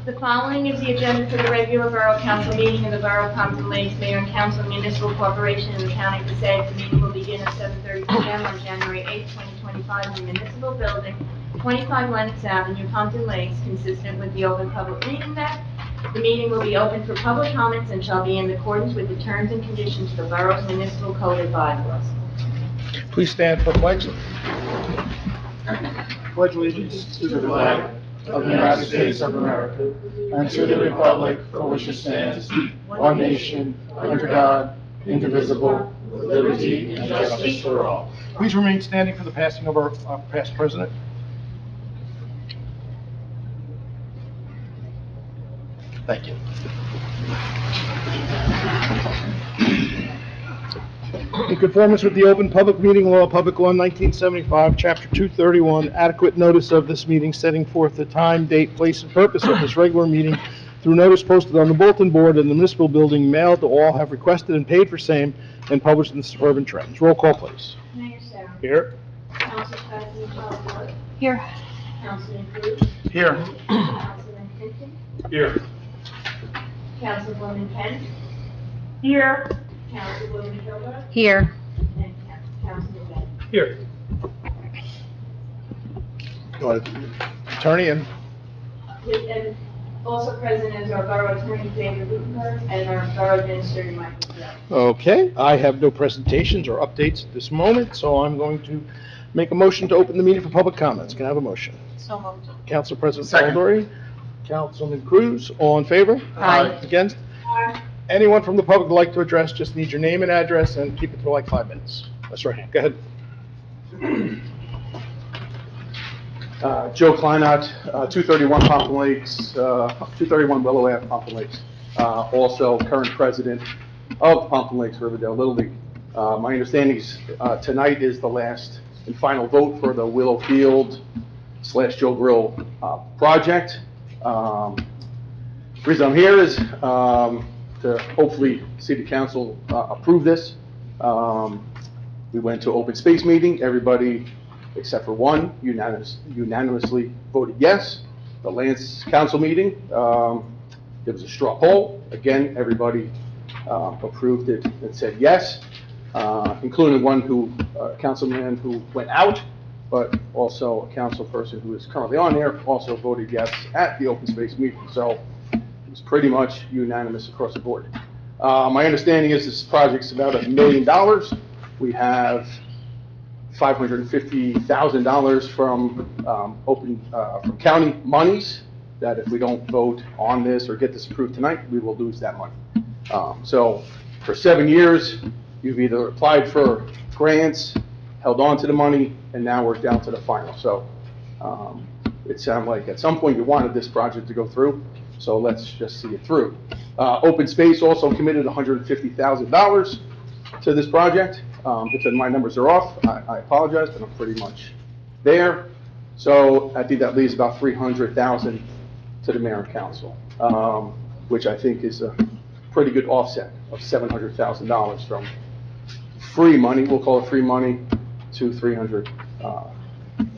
The following is the agenda for the regular Borough Council meeting of the Borough of Pompton Lakes Mayor and Council Municipal Corporation in the County of Passaic. The meeting will begin at 7:30 p.m. on January 8, 2025 in the Municipal Building, 25 Lennox Avenue, Pompton Lakes, consistent with the Open Public Meeting Act. The meeting will be open for public comments and shall be in accordance with the terms and conditions of the Borough's Municipal Code and bylaws. Please stand for the flags. Pledge allegiance to the flag of the United States of America and to the republic for which it stands, one nation, under God, indivisible, with liberty and justice for all. Please remain standing for the passing of our past president. Thank you. In conformance with the Open Public Meeting Law, Public Law 1975, Chapter 231, adequate notice of this meeting setting forth the time, date, place, and purpose of this regular meeting through notice posted on the bulletin board in the municipal building, mailed to all, have requested and paid for same, and published in the Suburban Trends. Roll call, please. Mayor Sarah. Here. Council President Charles. Here. Councilman Cruz. Here. Councilman Hinton. Here. Councilwoman Kent. Here. Councilwoman Kilmer. Here. And Councilman Bennett. Here. Go ahead. Attorney and And also present is our Borough Attorney David Gutenberg and our Borough Administrator Michael Jones. okay, I have no presentations or updates at this moment, so I'm going to make a motion to open the meeting for public comments. Can I have a motion? So moved. Council President Second. Baldori, Councilman Cruz, all in favor? Aye. Against? Anyone from the public would like to address, just need your name and address and keep it for like 5 minutes. That's right, go ahead. Joe Kleinert, 231 Pompton Lakes, 231 Willow Ave, Pompton Lakes. Also current president of Pompton Lakes Riverdale Little League. My understanding is tonight is the last and final vote for the Willow Field / Joe Grill project. The reason I'm here is to hopefully see the council approve this. We went to open space meeting. Everybody except for one unanimously voted yes. The Lance Council meeting, there was a straw poll. Again, everybody approved it and said yes, including one councilman who went out, but also a council person who is currently on there also voted yes at the open space meeting. So it was pretty much unanimous across the board. My understanding is this project's about $1 million. We have $550,000 from county monies that if we don't vote on this or get this approved tonight, we will lose that money. So for 7 years, you've either applied for grants, held on to the money, and now we're down to the final. So it sounded like at some point you wanted this project to go through, so let's just see it through. Open Space also committed $150,000 to this project. If my numbers are off, I apologize, but I'm pretty much there. So I think that leaves about $300,000 to the mayor and council, which I think is a pretty good offset of $700,000 from free money, we'll call it free money, to $300,000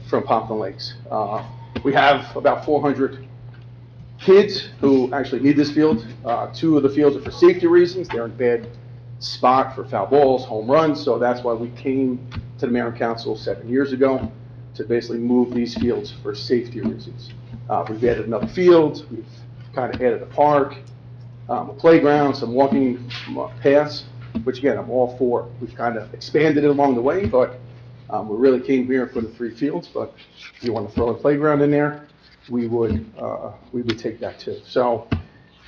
from Pompton Lakes. We have about 400 kids who actually need this field. 2 of the fields are for safety reasons. They're in bad spot for foul balls, home runs, so that's why we came to the mayor and council 7 years ago to basically move these fields for safety reasons. We've added another field, we've kind of added a park, a playground, some walking paths, which again, I'm all for. We've kind of expanded it along the way, but we really came here for the 3 fields, but if you want to throw a playground in there, we would take that too. So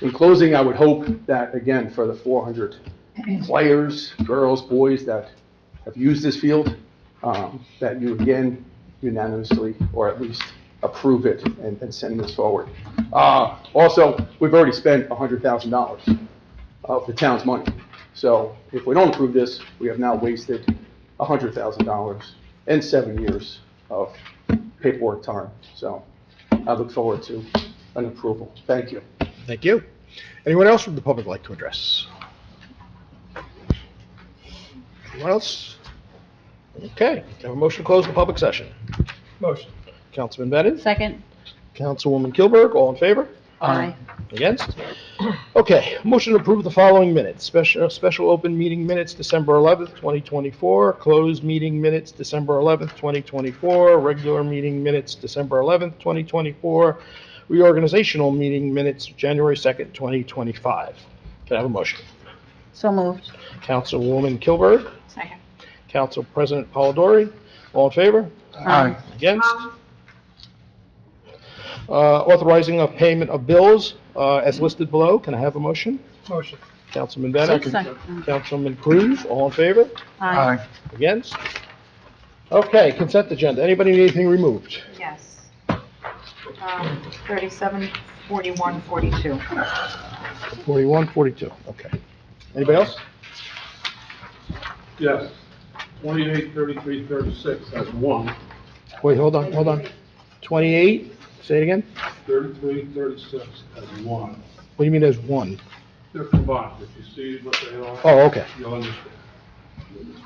in closing, I would hope that, again, for the 400 players, girls, boys that have used this field, that you again unanimously, or at least approve it and send this forward. Also, we've already spent $100,000 of the town's money. So if we don't approve this, we have now wasted $100,000 and 7 years of paperwork time. So I look forward to an approval. Thank you. Thank you. Anyone else from the public like to address? Anyone else? Okay, have a motion to close the public session. Motion. Councilman Bennett, Second. Councilwoman Kilberg, all in favor? Aye. Against? Okay, motion to approve the following minutes. Special open meeting minutes, December 11th, 2024. Closed meeting minutes, December 11th, 2024. Regular meeting minutes, December 11th, 2024. Reorganizational meeting minutes, January 2nd, 2025. Can I have a motion? So moved. Councilwoman Kilberg, Second. Council President Polidori, all in favor? Aye. Against? Authorizing of payment of bills as listed below. Can I have a motion? Motion. Councilman Bennett? Second. Councilman Cruz, all in favor? Aye. Against? Okay, consent agenda. Anybody need anything removed? Yes. 37, 41, 42. 41, 42, okay. Anybody else? Yes. 28, 33, 36 as one. Wait, hold on. 28, say it again? 33, 36 as one. What do you mean there's one? They're combined. If you see what they are. Oh, okay. You'll understand.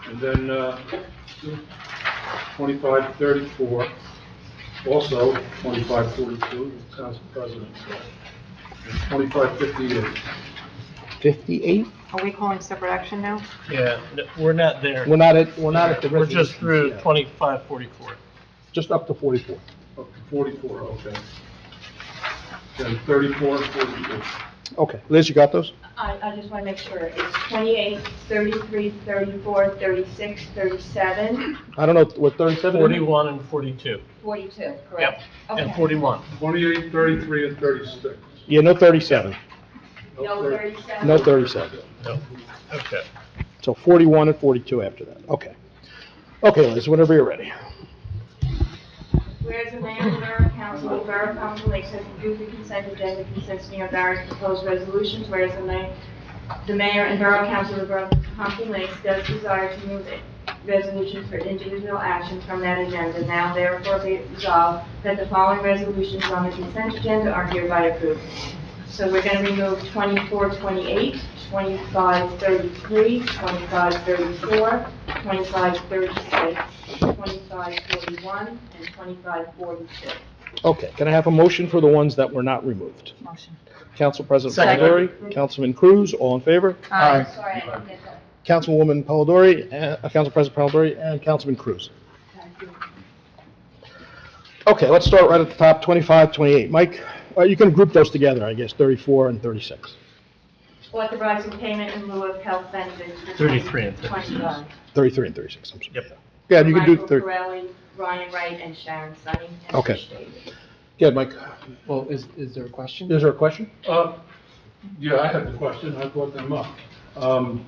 And then 25, 34, also 25, 42, the Council President said. And 25, 58. 58? Are we calling separate action now? Yeah, we're not there. We're not at the We're just through resolutions yet. 25, 44. Just up to 44. Up to 44, okay. Then 34 and 42. Okay, Liz, you got those? I just want to make sure. It's 28, 33, 34, 36, 37, I don't know, what, 37? 41 and 42. 42, Yep, correct? and Okay. 41. 28, 33, and 36. Yeah, no 37. No 37? No 37. No, okay. So 41 and 42 after that. Okay. Okay, Liz, whenever you're ready. Whereas the mayor and borough council of the Borough of Pompton Lakes has reviewed the consent agenda consisting of various proposed resolutions, whereas the mayor and borough council of the Borough of Pompton Lakes does desire to move resolutions for individual action from that agenda. Now therefore be it resolved that the following resolutions on the consent agenda are hereby approved. So we're going to remove 2428, 2533, 2534, 2536, 2541, and 2542. Okay, can I have a motion for the ones that were not removed? Motion. Council President Second. Polidori, Councilman Cruz, all in favor? Aye. Sorry, I didn't get that. Councilwoman Polidori, Council President Polidori, and Councilman Cruz. Okay, let's start right at the top, 25, 28. Mike, you can group those together, I guess, 34 and 36. Authorizing payment in lieu of health benefits. for 33 and 36. 25. 33 and 36, I'm sorry. Yep. Yeah, you can do Michael 30. Corelli, Ryan Wright, and Sharon Sunny. as Okay. stated. Yeah, Mike, Well, is there a question? is there a question? Yeah, I had the question, I brought them up.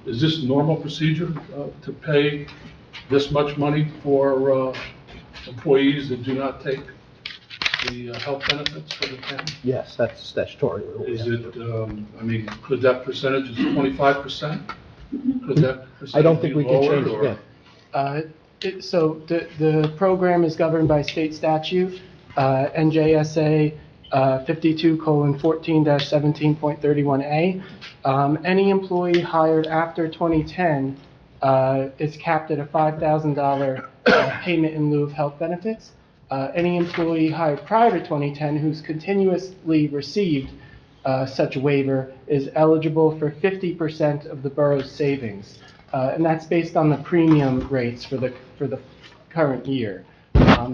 Is this normal procedure to pay this much money for employees that do not take the health benefits for the town? Yes, that's statutory. Is it, I mean, could that percentage is 25%? Could that I don't percentage think be we can lowered, change it or- yet. So the program is governed by state statute, NJSA 52:14-17.31A. Any employee hired after 2010 is capped at a $5,000 payment in lieu of health benefits. Any employee hired prior to 2010 who's continuously received such waiver is eligible for 50% of the borough's savings. And that's based on the premium rates for the current year.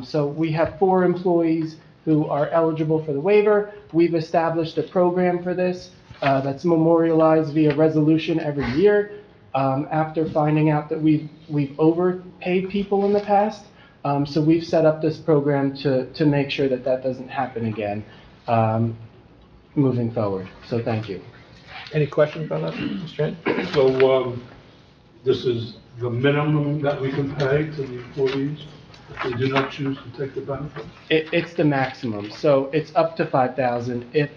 So we have 4 employees who are eligible for the waiver. We've established a program for this that's memorialized via resolution every year. After finding out that we've overpaid people in the past, so we've set up this program to make sure that that doesn't happen again moving forward. So thank you. Any questions on that, Mr. Chen? So, this is the minimum that we can pay to the employees if they do not choose to take the benefit? It's the maximum, so it's up to 5,000. If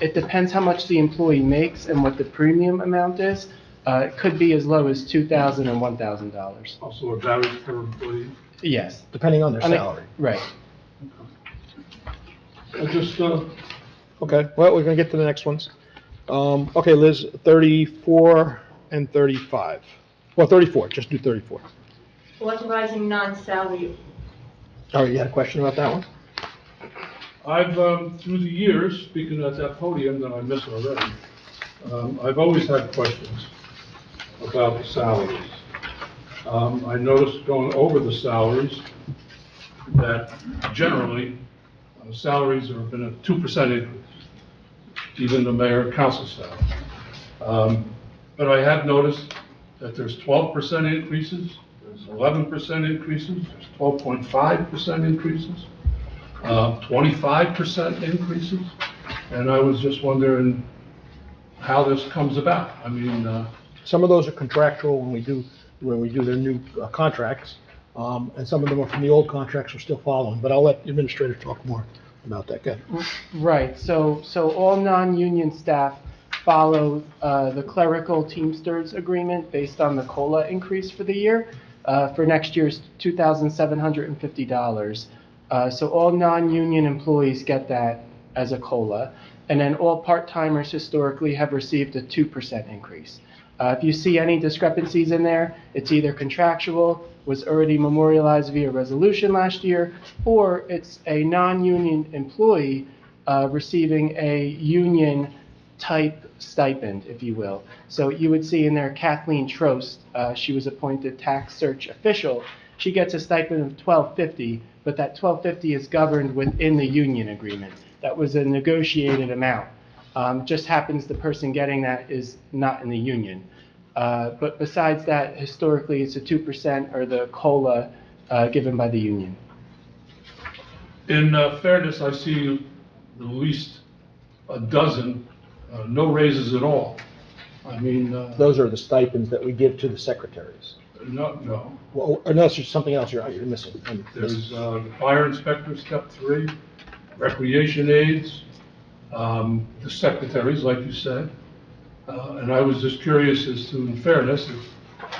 it depends how much the employee makes and what the premium amount is, it could be as low as $2,000 and $1,000. Also, it varies per employee? Yes. Depending on their I mean, salary. Right. I just, Okay, well, we're gonna get to the next ones. Okay, Liz, 34 and 35. Well, 34, just do 34. Authorizing non-salary, Oh, you had a question about that one? I've, through the years, speaking at that podium that I missed already, I've always had questions about the salaries. I noticed going over the salaries that generally salaries have been a 2% increase, even the mayor and council salary. But I have noticed that there's 12% increases, there's 11% increases, there's 12.5% increases, 25% increases, and I was just wondering how this comes about. I mean, Some of those are contractual when we do their new contracts, and some of them are from the old contracts we're still following, but I'll let the administrator talk more about that. Go ahead. Right, so all non-union staff follow the clerical Teamsters agreement based on the COLA increase for the year. For next year's $2,750. So all non-union employees get that as a COLA. And then all part-timers historically have received a 2% increase. If you see any discrepancies in there, it's either contractual, was already memorialized via resolution last year, or it's a non-union employee receiving a union-type stipend, if you will. So you would see in there Kathleen Trost, she was appointed tax search official. She gets a stipend of $12.50, but that $12.50 is governed within the union agreement. That was a negotiated amount. Just happens the person getting that is not in the union. But besides that, historically, it's a 2% or the COLA given by the union. in fairness, I see at least a dozen, no raises at all. I mean, Those are the stipends that we give to the secretaries. no. Well, unless there's something else you're missing. There's the fire inspector, step 3, recreation aides, the secretaries, like you said. And I was just curious as to, in fairness,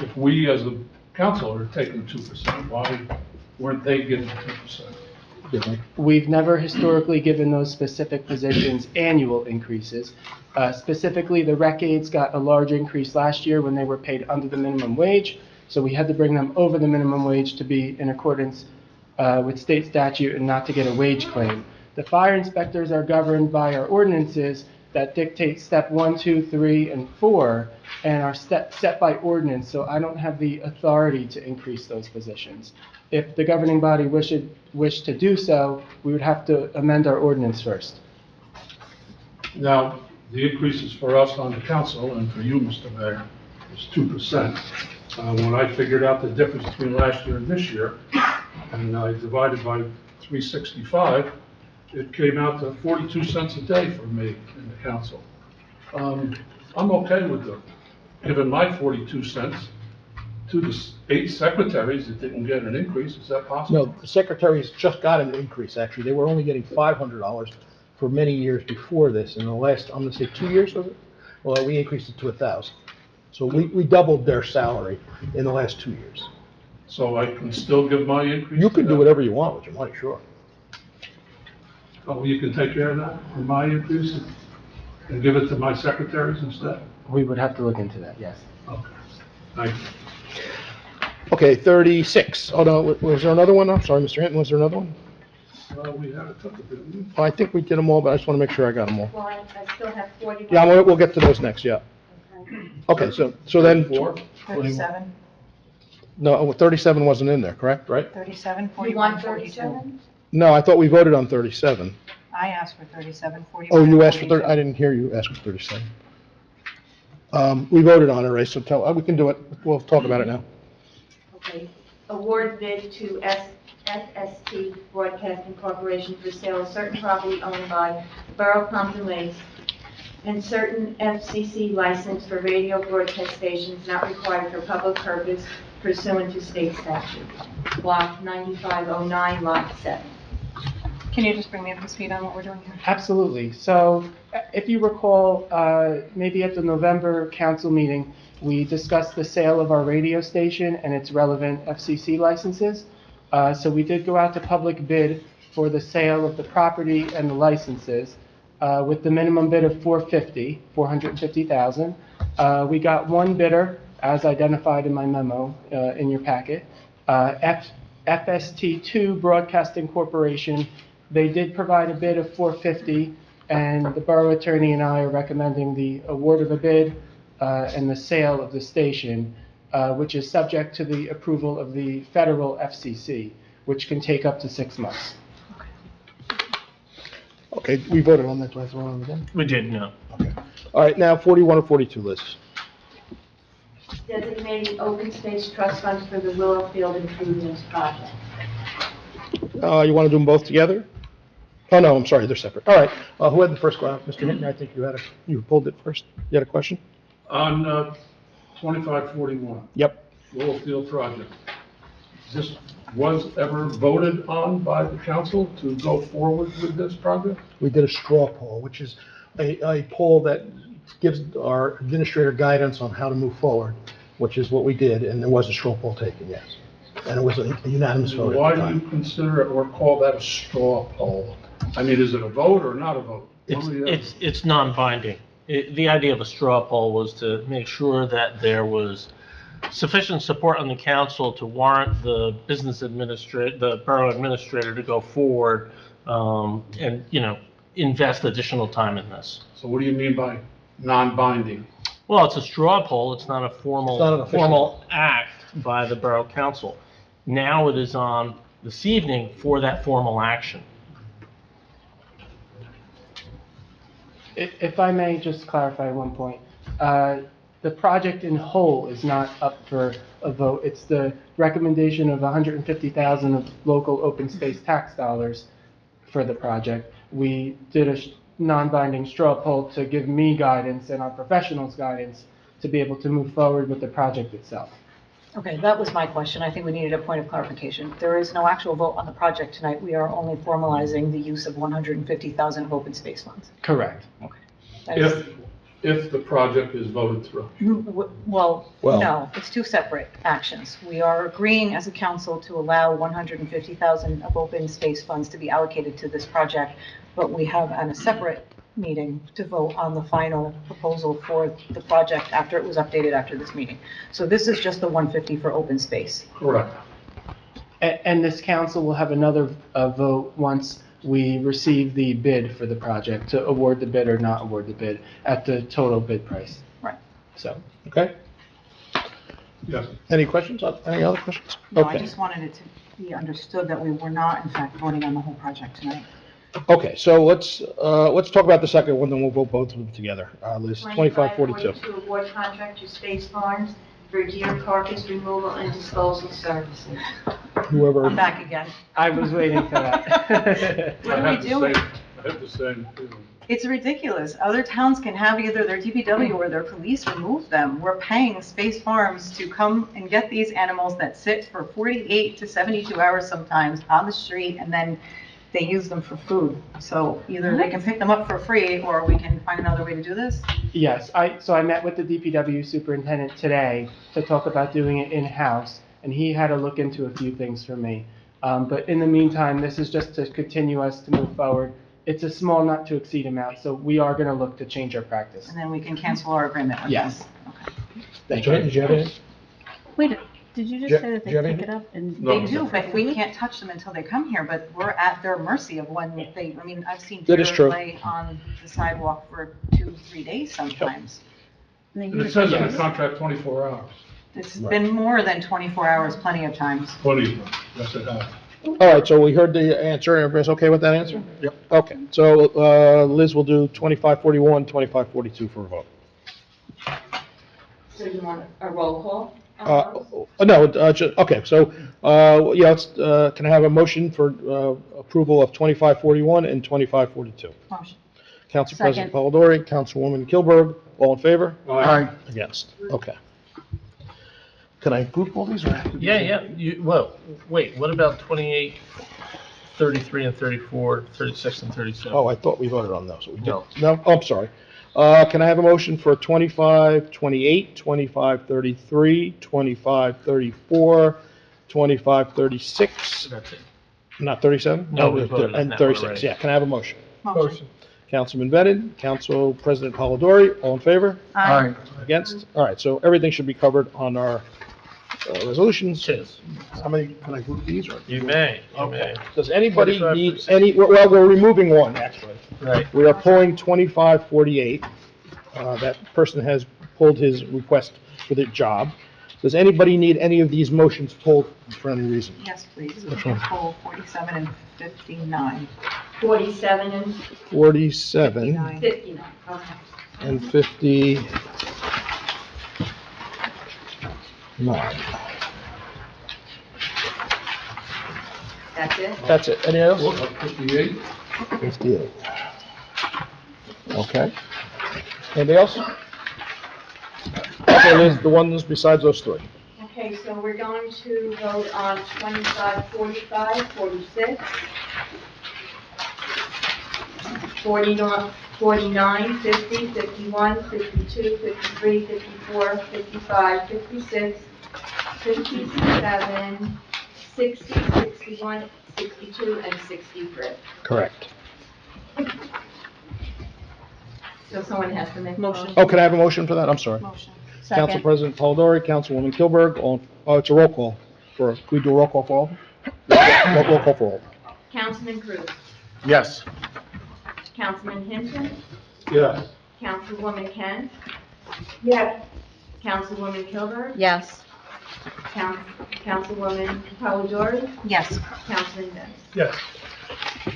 if we as a council are taking 2%, why weren't they getting 2%? We've never historically given those specific positions annual increases. Specifically, the rec aides got a large increase last year when they were paid under the minimum wage, so we had to bring them over the minimum wage to be in accordance with state statute and not to get a wage claim. The fire inspectors are governed by our ordinances that dictate step 1, 2, 3, and 4, and are set by ordinance, so I don't have the authority to increase those positions. If the governing body wished to do so, we would have to amend our ordinance first. Now, the increases for us on the council and for you, Mr. Mayor, is 2%. When I figured out the difference between last year and this year, and I divided by 365, it came out to 42 cents a day for me in the council. I'm okay with giving my 42 cents to the 8 secretaries that didn't get an increase. Is that possible? No, the secretaries just got an increase, actually. They were only getting $500 for many years before this. In the last, I'm gonna say 2 years, was it? Well, we increased it to 1,000. So we doubled their salary in the last 2 years. So I can still give my increase? You to can do them? whatever you want with your money, sure. Oh, you can take care of that, for my increase, and give it to my secretaries instead? We would have to look into that, yes. Okay, thank you. Okay, 36. Oh, no, was there another one? I'm sorry, Mr. Hinton, was there another one? Well, we had a couple, didn't we? Oh, I think we did them all, but I just want to make sure I got them all. Well, I still have 41. Yeah, we'll get to those next, yeah. Okay, so then, 4? 37, no, 37 wasn't in there, correct, right? 37, You 41, want 42. 37? No, I thought we voted on 37. I asked for 37, 41. Oh, you asked for 30, 42. I didn't hear you ask for 37. We voted on it, right, so we can do it, we'll talk about it now. Okay. Award bid to FST Broadcasting Corporation for sale of certain property owned by Borough Pompton Lakes and certain FCC license for radio broadcast stations not required for public purpose pursuant to state statute. Block 9509, Lot 7. Can you just bring me up to speed on what we're doing here? Absolutely. So if you recall, maybe at the November council meeting, we discussed the sale of our radio station and its relevant FCC licenses. So we did go out to public bid for the sale of the property and the licenses with the minimum bid of $450,000. We got one bidder, as identified in my memo in your packet, FST2 Broadcasting Corporation, They did provide a bid of $450, and the borough attorney and I are recommending the award of the bid and the sale of the station, which is subject to the approval of the federal FCC, which can take up to 6 months. Okay, we voted on that, do I have to vote on it again? We did, no. Okay. All right, now 41 or 42, Liz? Designating open space trust funds for the Willow Field improvements project. You want to do them both together? Oh, no, I'm sorry, they're separate. All right, who had the first go? Mr. Hinton, I think you pulled it first. You had a question? On 2541, Yep. Willow Field project, this was ever voted on by the council to go forward with this project? We did a straw poll, which is a poll that gives our administrator guidance on how to move forward, which is what we did, and there was a straw poll taken, yes. And it was a unanimous vote Why at the do you time. consider it or call that a straw poll? I mean, is it a vote or not a vote? It's non-binding. The idea of a straw poll was to make sure that there was sufficient support on the council to warrant the the borough administrator to go forward, and, invest additional time in this. So what do you mean by non-binding? Well, it's a straw poll. It's not a It's not an official. formal act by the borough council. Now it is on this evening for that formal action. If I may just clarify one point, the project in whole is not up for a vote. It's the recommendation of $150,000 of local open space tax dollars for the project. We did a non-binding straw poll to give me guidance and our professionals guidance to be able to move forward with the project itself. Okay, that was my question. I think we needed a point of clarification. There is no actual vote on the project tonight. We are only formalizing the use of $150,000 of open space funds. Correct. Okay. That is- If the project is voted through. Well, Well- no, it's two separate actions. We are agreeing as a council to allow $150,000 of open space funds to be allocated to this project, but we have on a separate meeting to vote on the final proposal for the project after it was updated after this meeting. So this is just the 150 for open space. Correct. And this council will have another vote once we receive the bid for the project to award the bid or not award the bid at the total bid price. Right. So, Okay? Yes. Any questions? Any other questions? No, I Okay. just wanted it to be understood that we were not in fact voting on the whole project tonight. Okay, so let's talk about the second one, then we'll vote both of them together. Liz, 2542. 2542, award contract to Space Farms for deer carcass removal and disposal services. Whoever, I'm back again. I was waiting for that. What are we doing? I have the same feeling. It's ridiculous. Other towns can have either their DPW or their police remove them. We're paying Space Farms to come and get these animals that sit for 48 to 72 hours sometimes on the street, and then they use them for food. So either they can pick them up for free, or we can find another way to do this. Yes, so I met with the DPW superintendent today to talk about doing it in-house, and he had to look into a few things for me. But in the meantime, this is just to continue us to move forward. It's a small, not to exceed amount, so we are going to look to change our practice. And then we can cancel our agreement with them. Yes. Okay. Thank you. Did you have any? Wait, did you Je- just say that do you they have pick it anything? up and? No. They do, but we can't touch them until they come here, but we're at their mercy of when they, I mean, I've seen That is deer true. lay on the sidewalk for 2-3 days sometimes. And they And it use says in Yes. the contract 24 hours. It's been more than 24 hours, plenty of times. 20, yes it has. All right, so we heard the answer. Everybody's okay with that answer? Yep. Okay, so Liz will do 2541, 2542 for a vote. So you want a roll call? No, okay, so, yeah, can I have a motion for approval of 2541 and 2542? Motion. Council President Second. Polidori, Councilwoman Kilberg, all in favor? Aye. Against? Okay. Can I group all these or? have to do Yeah, some? well, wait, what about 28, 33, and 34, 36, and 37? Oh, I thought we voted on those. We didn't. No. No? Oh, I'm sorry. Can I have a motion for 2528, 2533, 2534, 2536, That's it. not 37? No, we voted on And that one 36, already. yeah. Can I have a motion? Motion. Councilman Bennett, Council President Polidori, all in favor? Aye. Against? All right, so everything should be covered on our Resolutions. Cheers. How many, can I group these or? You may, you Okay. may. Does anybody 25, need 36. any, well, we're removing one, actually. Right. We are pulling 2548. That person has pulled his request for the job. Does anybody need any of these motions pulled for any reason? Yes, please. Which one? Pull 47 and 59. 47 and 47 59. 59, okay. and 59. That's it? That's it. Any else? 58? 58. Okay. Anything else? Okay, there's the ones besides those three. Okay, so we're going to vote on 25, 45, 46, 49, 50, 51, 52, 53, 54, 55, 56, 57, 60, 61, 62, and 63. Correct. So someone has to make a motion. Oh, can I have a motion for that? I'm sorry. Motion. Council Second. President Polidori, Councilwoman Kilberg, it's a roll call. Can we do a roll call for all? Roll call for all. Councilman Cruz, Yes. Councilman Hinton, Yes. Councilwoman Kent. Yes. Councilwoman Kilburg, Yes. Councilwoman Polidori, Yes. Councilman Benz. Yes.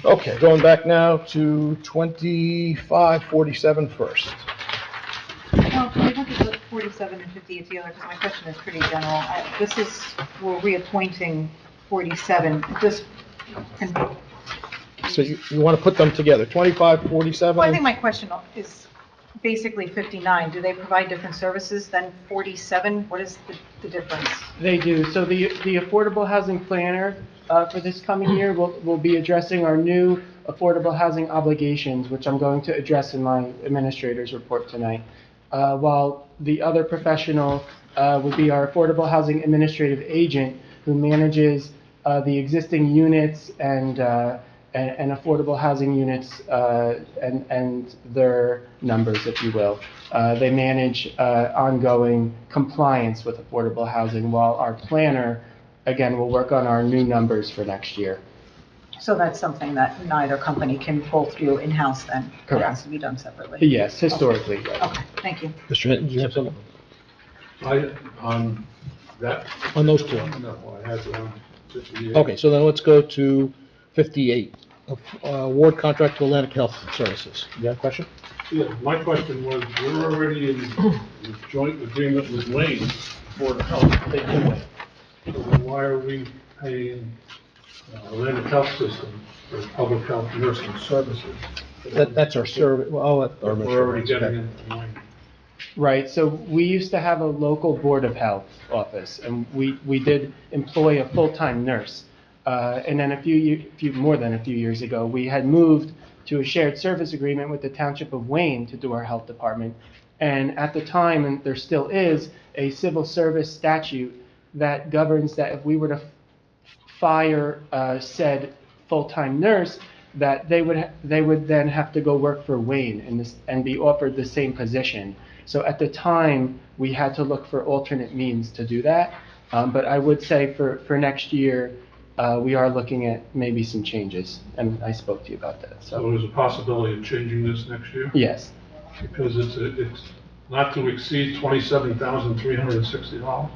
Okay, going back now to 2547 first. Well, can we look at the 47 and 58 together, because my question is pretty general. This is, we're reappointing 47, just, So you want to put them together, 2547? well, I think my question is basically 59. Do they provide different services than 47? What is the difference? They do. So the affordable housing planner for this coming year will be addressing our new affordable housing obligations, which I'm going to address in my administrator's report tonight. While the other professional would be our affordable housing administrative agent, who manages the existing units and affordable housing units and their numbers, if you will. They manage ongoing compliance with affordable housing, while our planner, again, will work on our new numbers for next year. So that's something that neither company can pull through in-house then? It Correct. has to be done separately? Yes, historically, yes. Okay, thank you. Mr. Hinton, do you have something? On that? On those two? No, I had 58. Okay, so then let's go to 58, award contract to Atlantic Health Services. You have a question? Yeah, my question was, we're already in joint agreement with Wayne for the health. So then why are we paying Atlantic Health System for public health nursing services? That's our service, well, our We're already getting into Wayne. Right, so we used to have a local Board of Health office, and we did employ a full-time nurse. And then more than a few years ago, we had moved to a shared service agreement with the Township of Wayne to do our health department. And at the time, and there still is, a civil service statute that governs that if we were to fire said full-time nurse, that they would then have to go work for Wayne and be offered the same position. So at the time, we had to look for alternate means to do that. But I would say for next year, we are looking at maybe some changes, and I spoke to you about that, So so, there's a possibility of changing this next year? yes. Because it's not to exceed $27,360.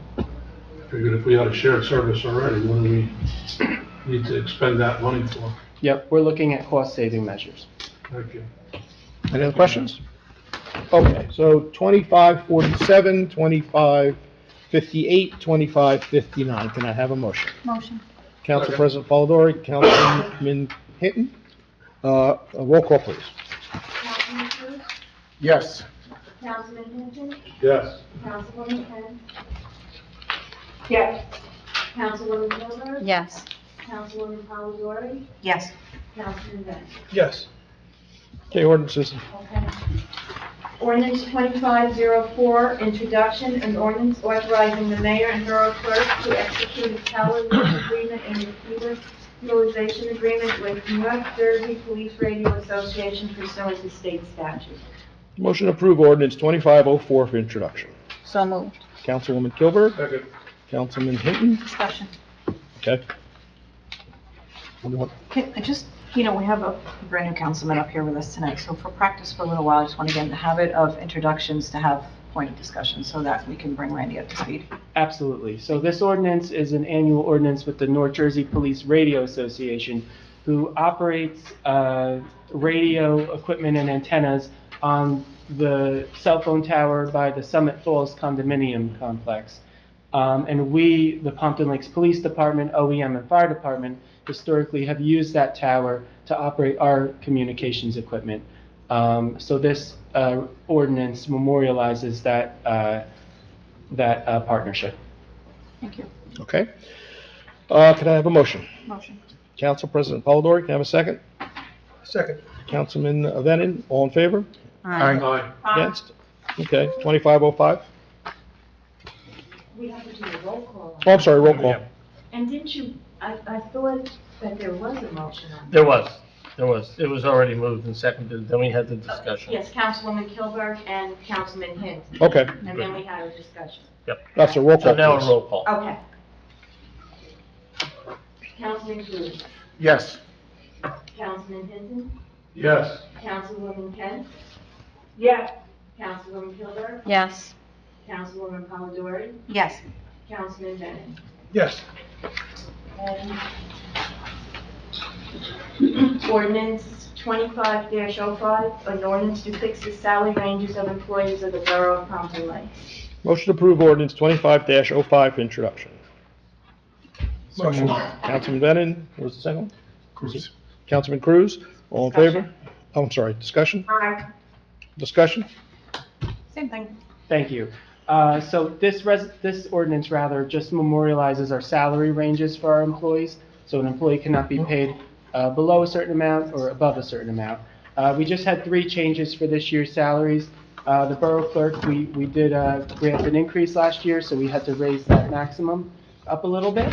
Figured if we had a shared service already, what do we need to expend that money for? Yep, we're looking at cost-saving measures. Thank you. Any other questions? Okay, so 2547, 2558, 2559. Can I have a motion? Motion. Council President Polidori, Councilman Hinton, a roll call, please. Councilman Cruz, Yes. Councilman Hinton, Yes. Councilwoman Kent. Yes. Councilwoman Kilburg, Yes. Councilwoman Polidori, Yes. Councilman Benz. Yes. Okay, ordinances. Okay. Ordinance 2504, introduction, an ordinance authorizing the mayor and borough clerk to execute a television agreement and a utilization agreement with New York Jersey Police Radio Association pursuant to state statute. Motion to approve ordinance 2504 for introduction. So moved. Councilwoman Kilberg, Second. Councilman Hinton? Discussion. Okay. What do you want? Can I just, we have a brand new councilman up here with us tonight, so for practice for a little while, I just want to get in the habit of introductions to have point of discussion so that we can bring Randy up to speed. Absolutely. So this ordinance is an annual ordinance with the North Jersey Police Radio Association, who operates radio equipment and antennas on the cell phone tower by the Summit Falls condominium complex. And we, the Pompton Lakes Police Department, OEM, and Fire Department, historically have used that tower to operate our communications equipment. So this ordinance memorializes that partnership. Thank you. Okay. Can I have a motion? Motion. Council President Polidori, can I have a second? Second. Councilman Venin, all in favor? Aye. Against? Okay, 2505. We have to do a roll call. Oh, I'm sorry, roll call. And didn't you, I thought that there was a motion on. There was. It was already moved and seconded, then we had the discussion. Yes, Councilwoman Kilburg and Councilman Hint. Okay, And then we had a discussion. that's a roll So call, now a please. roll call. Okay. Councilman Cruz, Yes. Councilman Hinton, Yes. Councilwoman Kent. Yes. Councilwoman Kilburg, Yes. Councilwoman Polidori, Yes. Councilman Bennett. Yes. Ordinance 25-05, an ordinance to fix the salary ranges of employees of the Borough of Pompton Lakes. Motion to approve ordinance 25-05 for introduction. Motion. Councilman Venin, what was the second one? Cruz. Councilman Cruz, all in favor? Oh, I'm sorry, discussion? Aye. Discussion? Same thing. Thank you. So this ordinance rather just memorializes our salary ranges for our employees. So an employee cannot be paid below a certain amount or above a certain amount. We just had 3 changes for this year's salaries. The borough clerk, we had an increase last year, so we had to raise that maximum up a little bit.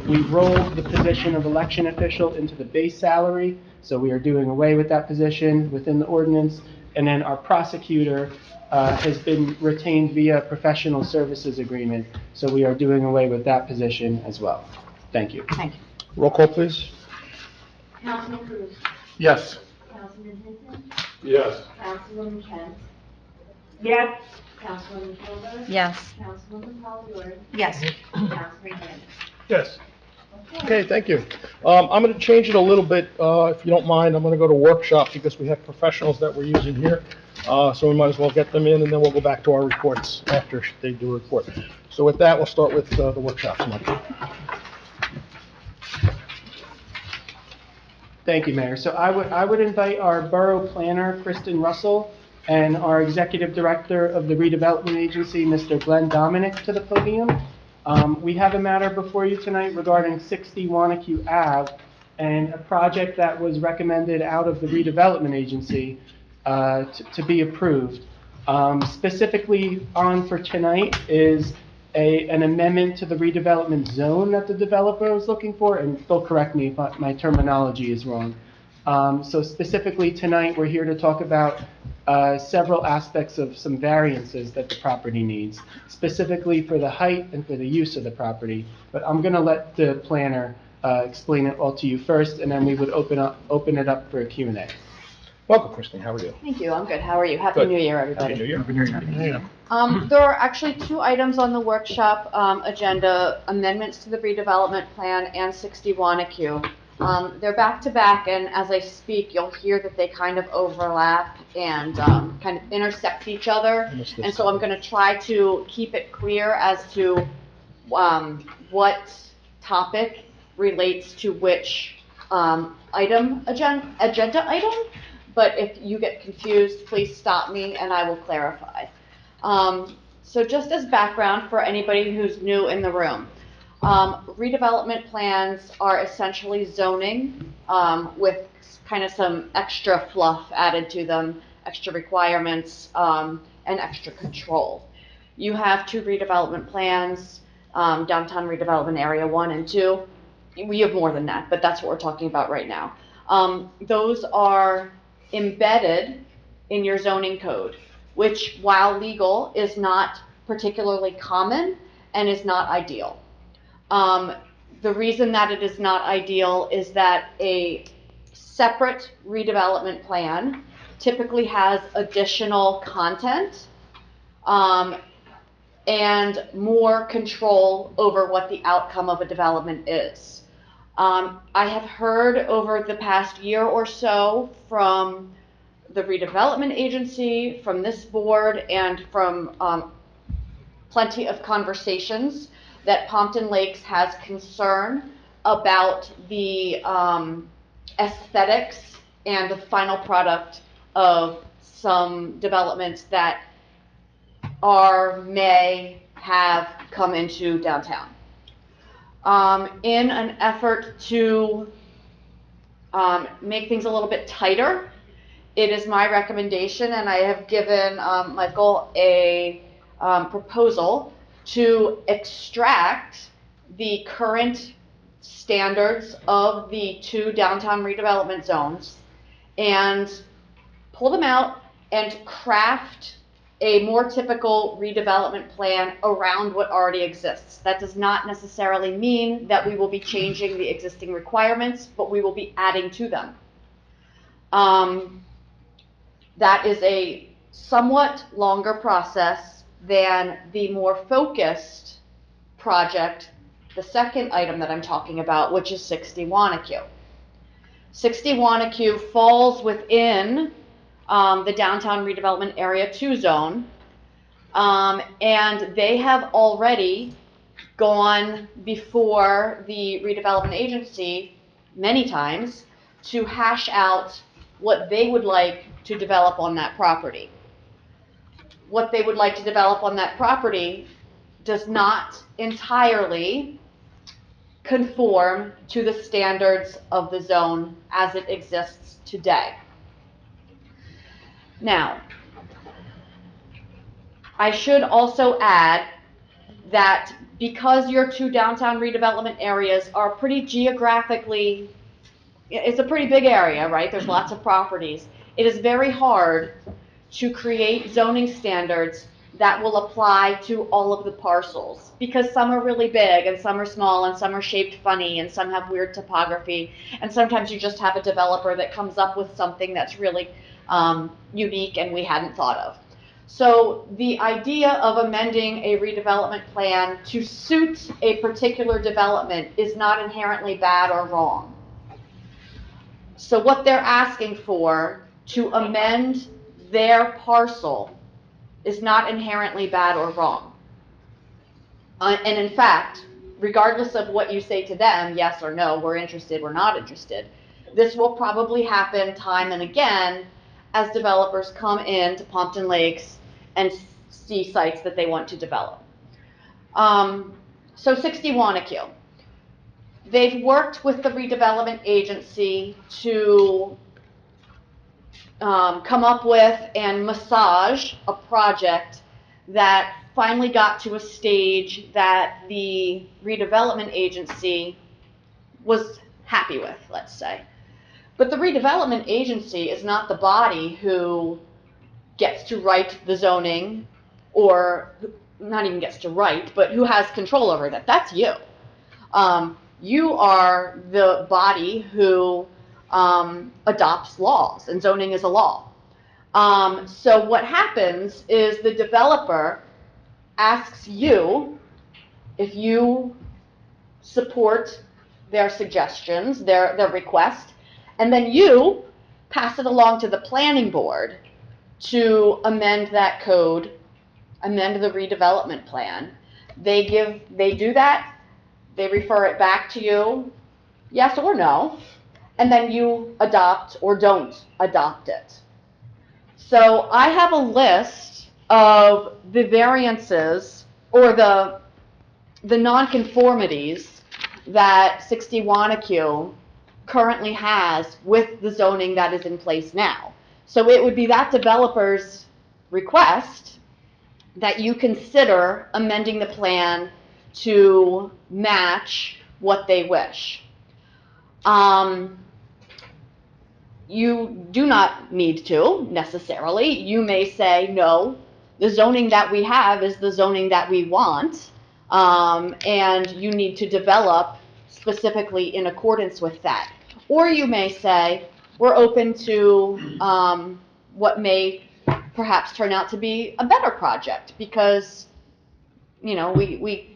We rolled the position of election official into the base salary, so we are doing away with that position within the ordinance. And then our prosecutor has been retained via professional services agreement, so we are doing away with that position as well. Thank you. Thank you. Roll call, please. Councilman Cruz, Yes. Councilman Hinton, Yes. Councilwoman Kent. Yes. Councilwoman Kilburg. Yes. Councilwoman Polidori, Yes. Councilman Bennett. Yes. Okay, thank you. I'm going to change it a little bit, if you don't mind. I'm going to go to workshop because we have professionals that we're using here. So we might as well get them in, and then we'll go back to our reports after they do a report. So with that, we'll start with the workshops. Mike. Thank you, Mayor. So I would invite our borough planner, Kristen Russell, and our executive director of the redevelopment agency, Mr. Glenn Dominic, to the podium. We have a matter before you tonight regarding 60 Wanacue Ave and a project that was recommended out of the redevelopment agency to be approved. Specifically on for tonight is an amendment to the redevelopment zone that the developer was looking for, and they'll correct me if my terminology is wrong. So specifically tonight, we're here to talk about several aspects of some variances that the property needs, specifically for the height and for the use of the property. But I'm going to let the planner explain it all to you first, and then we would open it up for a Q&A. Welcome, Kristen. How are you? Thank you, I'm good. How are you? Happy Good. New Year, everybody. Happy New Year. There are actually 2 items on the workshop agenda, amendments to the redevelopment plan and 60 Wanacue. They're back to back, and as I speak, you'll hear that they kind of overlap and kind of intersect each other. And so I'm going to try to keep it clear as to what topic relates to which agenda item. But if you get confused, please stop me and I will clarify. So just as background for anybody who's new in the room, redevelopment plans are essentially zoning with kind of some extra fluff added to them, extra requirements, and extra control. You have 2 redevelopment plans, downtown redevelopment area 1 and 2. We have more than that, but that's what we're talking about right now. Those are embedded in your zoning code, which, while legal, is not particularly common and is not ideal. The reason that it is not ideal is that a separate redevelopment plan typically has additional content and more control over what the outcome of a development is. I have heard over the past year or so from the redevelopment agency, from this board, and from plenty of conversations that Pompton Lakes has concern about the aesthetics and the final product of some developments that may have come into downtown. In an effort to make things a little bit tighter, it is my recommendation, and I have given Michael a proposal to extract the current standards of the 2 downtown redevelopment zones and pull them out and craft a more typical redevelopment plan around what already exists. That does not necessarily mean that we will be changing the existing requirements, but we will be adding to them. That is a somewhat longer process than the more focused project, the second item that I'm talking about, which is 60 Wanacue. 60 Wanacue falls within the Downtown Redevelopment Area 2 zone, and they have already gone before the redevelopment agency many times to hash out what they would like to develop on that property. What they would like to develop on that property does not entirely conform to the standards of the zone as it exists today. Now, I should also add that because your 2 downtown redevelopment areas are pretty geographically, it's a pretty big area, right? There's lots of properties. It is very hard to create zoning standards that will apply to all of the parcels, because some are really big and some are small and some are shaped funny and some have weird topography, and sometimes you just have a developer that comes up with something that's really unique and we hadn't thought of. So the idea of amending a redevelopment plan to suit a particular development is not inherently bad or wrong. So what they're asking for to amend their parcel is not inherently bad or wrong. And in fact, regardless of what you say to them, yes or no, we're interested, we're not interested, this will probably happen time and again as developers come into Pompton Lakes and see sites that they want to develop. So 60 Wanacue. They've worked with the redevelopment agency to come up with and massage a project that finally got to a stage that the redevelopment agency was happy with, let's say. But the redevelopment agency is not the body who gets to write the zoning, or not even gets to write, but who has control over that. That's you. You are the body who adopts laws, and zoning is a law. So what happens is the developer asks you if you support their suggestions, their request, and then you pass it along to the planning board to amend that code, amend the redevelopment plan. They do that, they refer it back to you, yes or no, and then you adopt or don't adopt it. So I have a list of the variances or the nonconformities that 60 Wanacue currently has with the zoning that is in place now. So it would be that developer's request that you consider amending the plan to match what they wish. You do not need to, necessarily. You may say, no, the zoning that we have is the zoning that we want, and you need to develop specifically in accordance with that. Or you may say, we're open to what may perhaps turn out to be a better project because, you know, we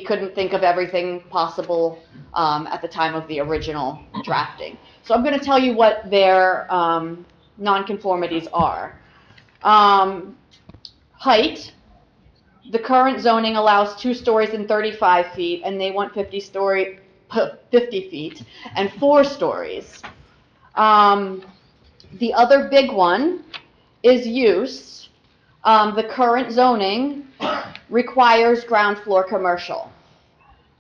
couldn't think of everything possible at the time of the original drafting. So I'm going to tell you what their nonconformities are. Height. The current zoning allows 2 stories and 35 feet, and they want 50 feet and 4 stories. The other big one is use. The current zoning requires ground floor commercial,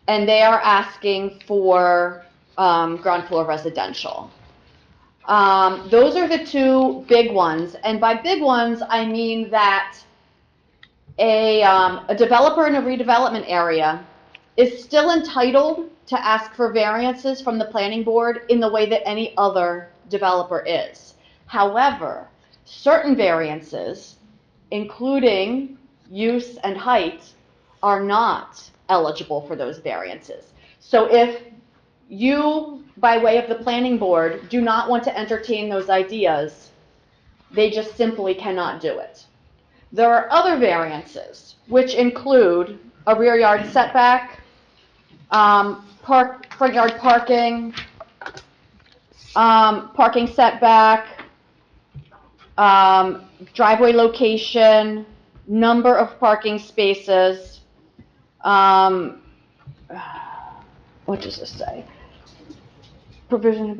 and they are asking for ground floor residential. Those are the 2 big ones, and by big ones, I mean that a developer in a redevelopment area is still entitled to ask for variances from the planning board in the way that any other developer is. However, certain variances, including use and height, are not eligible for those variances. So if you, by way of the planning board, do not want to entertain those ideas, they just simply cannot do it. There are other variances, which include a rear yard setback, front yard parking, parking setback, driveway location, number of parking spaces. What does this say? Provision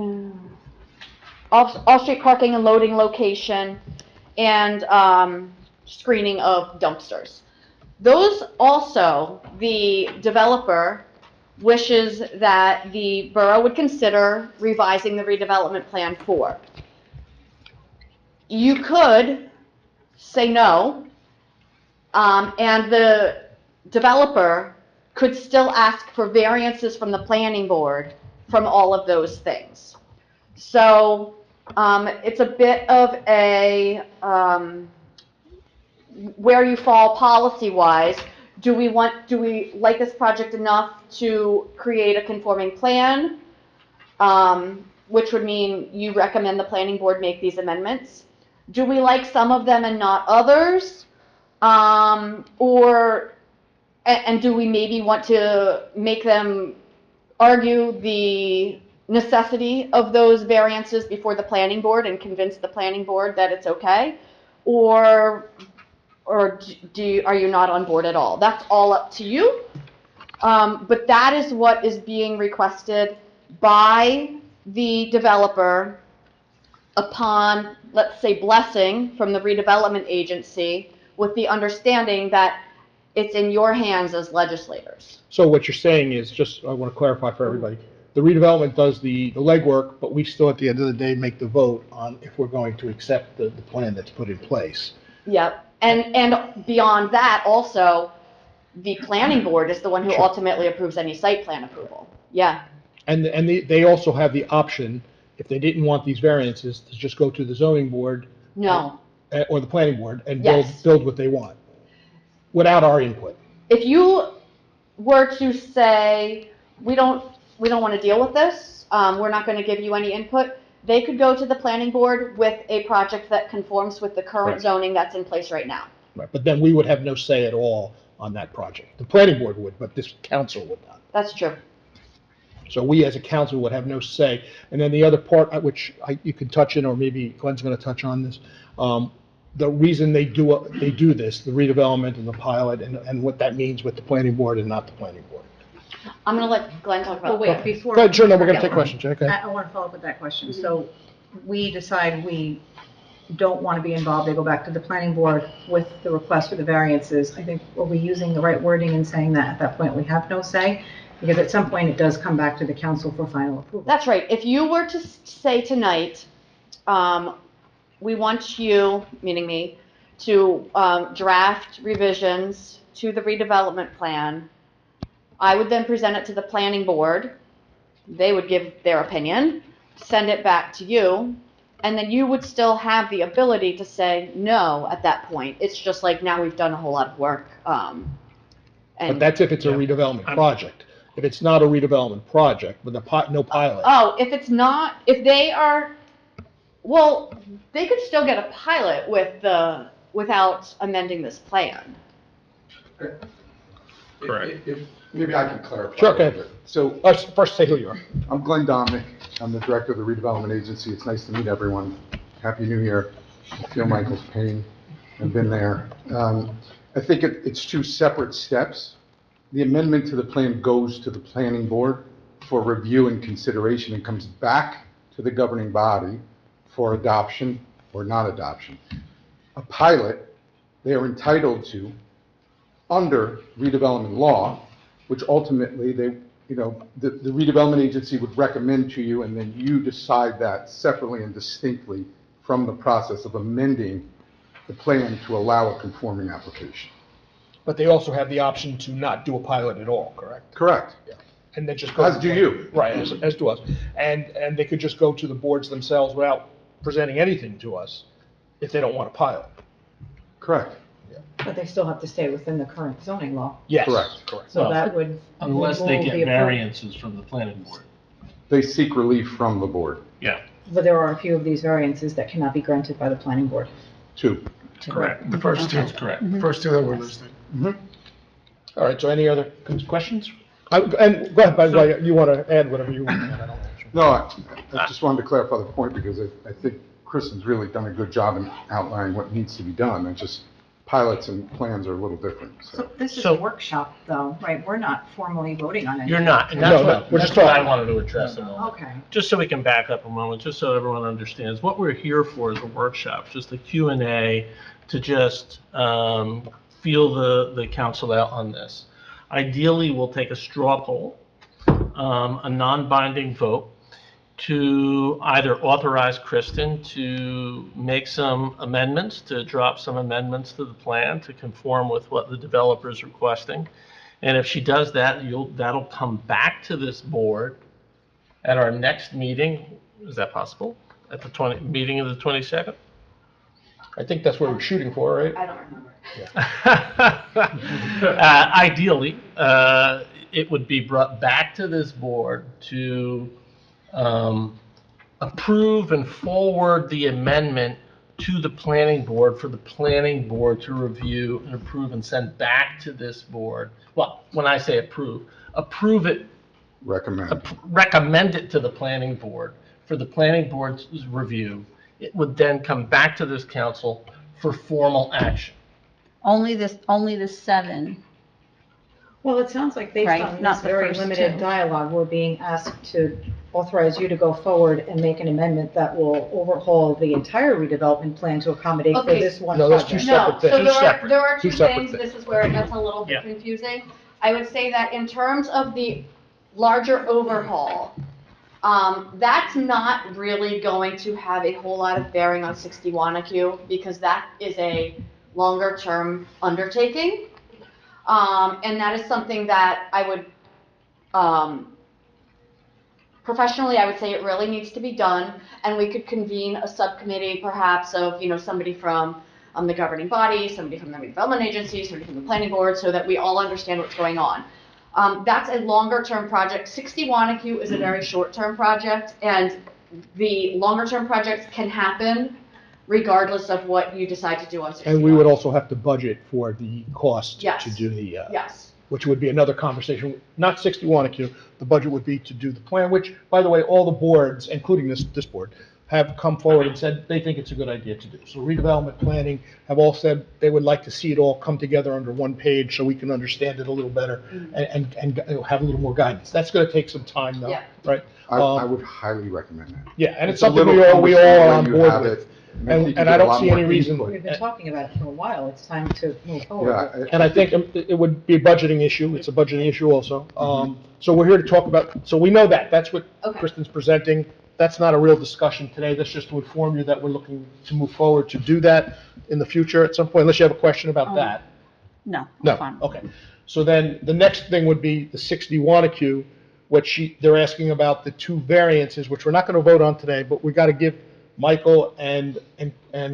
of off-street parking and loading location, and screening of dumpsters. Those also, the developer wishes that the borough would consider revising the redevelopment plan for. You could say no, and the developer could still ask for variances from the planning board from all of those things. So it's a bit of a where you fall policy-wise. Do we like this project enough to create a conforming plan, which would mean you recommend the planning board make these amendments? Do we like some of them and not others? And do we maybe want to make them argue the necessity of those variances before the planning board and convince the planning board that it's okay? Or are you not on board at all? That's all up to you. But that is what is being requested by the developer upon, let's say, blessing from the redevelopment agency, with the understanding that it's in your hands as legislators. So what you're saying is, just, I want to clarify for everybody, the redevelopment does the legwork, but we still, at the end of the day, make the vote on if we're going to accept the plan that's put in place. Yep. And beyond that, also, the planning board is the one who Sure. ultimately approves any site plan approval. Yeah. And they also have the option, if they didn't want these variances, to just go to the zoning board. No. Or the planning board and Yes. build what they want, without our input. If you were to say, we don't want to deal with this, we're not going to give you any input, they could go to the planning board with a project that conforms with the current Right. zoning that's in place right now. Right, but then we would have no say at all on that project. The planning board would, but this council would not. That's true. So we as a council would have no say. And then the other part, which you can touch in, or maybe Glenn's going to touch on this, the reason they do this, the redevelopment and the pilot, and what that means with the planning board and not the planning board. I'm going to let Glenn talk about Oh, wait, before. Go ahead, sure, no, we're going to take questions, okay? I want to follow up with that question. So we decide we don't want to be involved, they go back to the planning board with the request for the variances. I think, are we using the right wording in saying that at that point we have no say? Because at some point it does come back to the council for final approval. That's right. If you were to say tonight, we want you, meaning me, to draft revisions to the redevelopment plan, I would then present it to the planning board. They would give their opinion, send it back to you, and then you would still have the ability to say no at that point. It's just like, now we've done a whole lot of work, But And, that's if it's a Yeah. redevelopment project. If it's not a redevelopment project with no pilot. oh, if it's not, if they are, well, they could still get a pilot without amending this plan. Correct. Maybe I can clarify. Sure, a little okay. bit. So First, say who you are. I'm Glenn Dominic. I'm the director of the redevelopment agency. It's nice to meet everyone. Happy New Year. I feel Michael's pain. I've been there. I think it's two separate steps. The amendment to the plan goes to the planning board for review and consideration and comes back to the governing body for adoption or not adoption. A pilot, they are entitled to under redevelopment law, which ultimately the redevelopment agency would recommend to you, and then you decide that separately and distinctly from the process of amending the plan to allow a conforming application. But they also have the option to not do a pilot at all, correct? Correct. And then just go. As do you. Right, as do us. And they could just go to the boards themselves without presenting anything to us if they don't want a pilot. Correct. But they still have to stay within the current zoning law. Yes. Correct. So Well, that would. Unless they remove get the appro- variances from the planning board. They seek relief from the board. Yeah, But there are a few of these variances that cannot be granted by the planning board. Two. correct. The first two is correct. The first two that were listed. All right, so any other questions? And go ahead, by the way, you want to add whatever you want to add, I don't know. No, I just wanted to clarify the point because I think Kristen's really done a good job in outlining what needs to be done. It's just pilots and plans are a little different, so. So this is So- a workshop though, right? We're not formally voting on it. You're not, and No, that's no, what, we're that's just what I talking. wanted to address a moment. Okay. Just so we can back up a moment, just so everyone understands, what we're here for is a workshop, just a Q&A to just feel the council out on this. Ideally, we'll take a straw poll, a non-binding vote, to either authorize Kristen to make some amendments, to drop some amendments to the plan to conform with what the developer's requesting. And if she does that, that'll come back to this board at our next meeting. Is that possible? At the meeting of the 22nd? I think that's what we're shooting for, right? I don't remember. Ideally, it would be brought back to this board to approve and forward the amendment to the planning board for the planning board to review and approve and send back to this board. Well, when I say approve it, Recommend. recommend it to the planning board for the planning board's review. It would then come back to this council for formal action. Only the 7. Well, it sounds like based Right, on not this the very first limited two. dialogue, we're being asked to authorize you to go forward and make an amendment that will overhaul the entire redevelopment plan to accommodate for Okay. this one No, that's two project. separate No, things. so Two there are, separate- there are two two separate things, things. this is where it gets a little Yeah. bit confusing. I would say that in terms of the larger overhaul, that's not really going to have a whole lot of bearing on 60 Wanacue because that is a longer-term undertaking. And that is something that I would, professionally, I would say it really needs to be done, and we could convene a subcommittee perhaps of, somebody from the governing body, somebody from the redevelopment agency, somebody from the planning board, so that we all understand what's going on. That's a longer-term project. 60 Wanacue is a very short-term project, and the longer-term projects can happen regardless of what you decide to do on 60 And we would Wanacue. also have to budget for the cost Yes. to do the, Yes. which would be another conversation, not 61 Q. The budget would be to do the plan, which, by the way, all the boards, including this board, have come forward and said they think it's a good idea to do. So redevelopment planning have all said they would like to see it all come together under one page so we can understand it a little better and have a little more guidance. That's going to take some time though, Yeah. right? I would highly recommend that. Yeah, and it's a something little we all are on cumbersome when you board have with. it. Maybe you And can I get a don't lot see more any reason. input. We've been talking about it for a while. It's time to move forward. Yeah. And I think it would be a budgeting issue. It's a budgeting issue also. So we're here to talk about, so we know that. That's what Okay. Kristen's presenting. That's not a real discussion today. That's just to inform you that we're looking to move forward to do that in the future at some point, unless you have a question about that. No, No, fine. okay. So then the next thing would be the 60 Wanacue, they're asking about the two variances, which we're not going to vote on today, but we got to give Michael and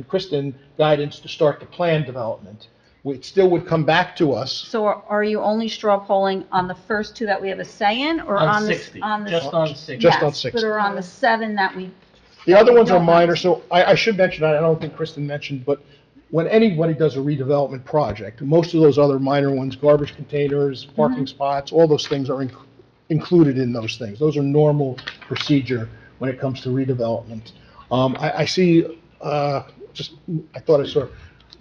Kristen guidance to start the plan development. it still would come back to us. So are you only straw polling on the first two that we have a say in, or On on the? 60, just on 60. Just on Yes, 60. but are on the 7 that we, The other ones are Don't have minor, to. so I should mention, I don't think Kristen mentioned, but when anybody does a redevelopment project, most of those other minor ones, garbage containers, parking spots, all those things are included in those things. Those are normal procedure when it comes to redevelopment. I see, I thought I saw,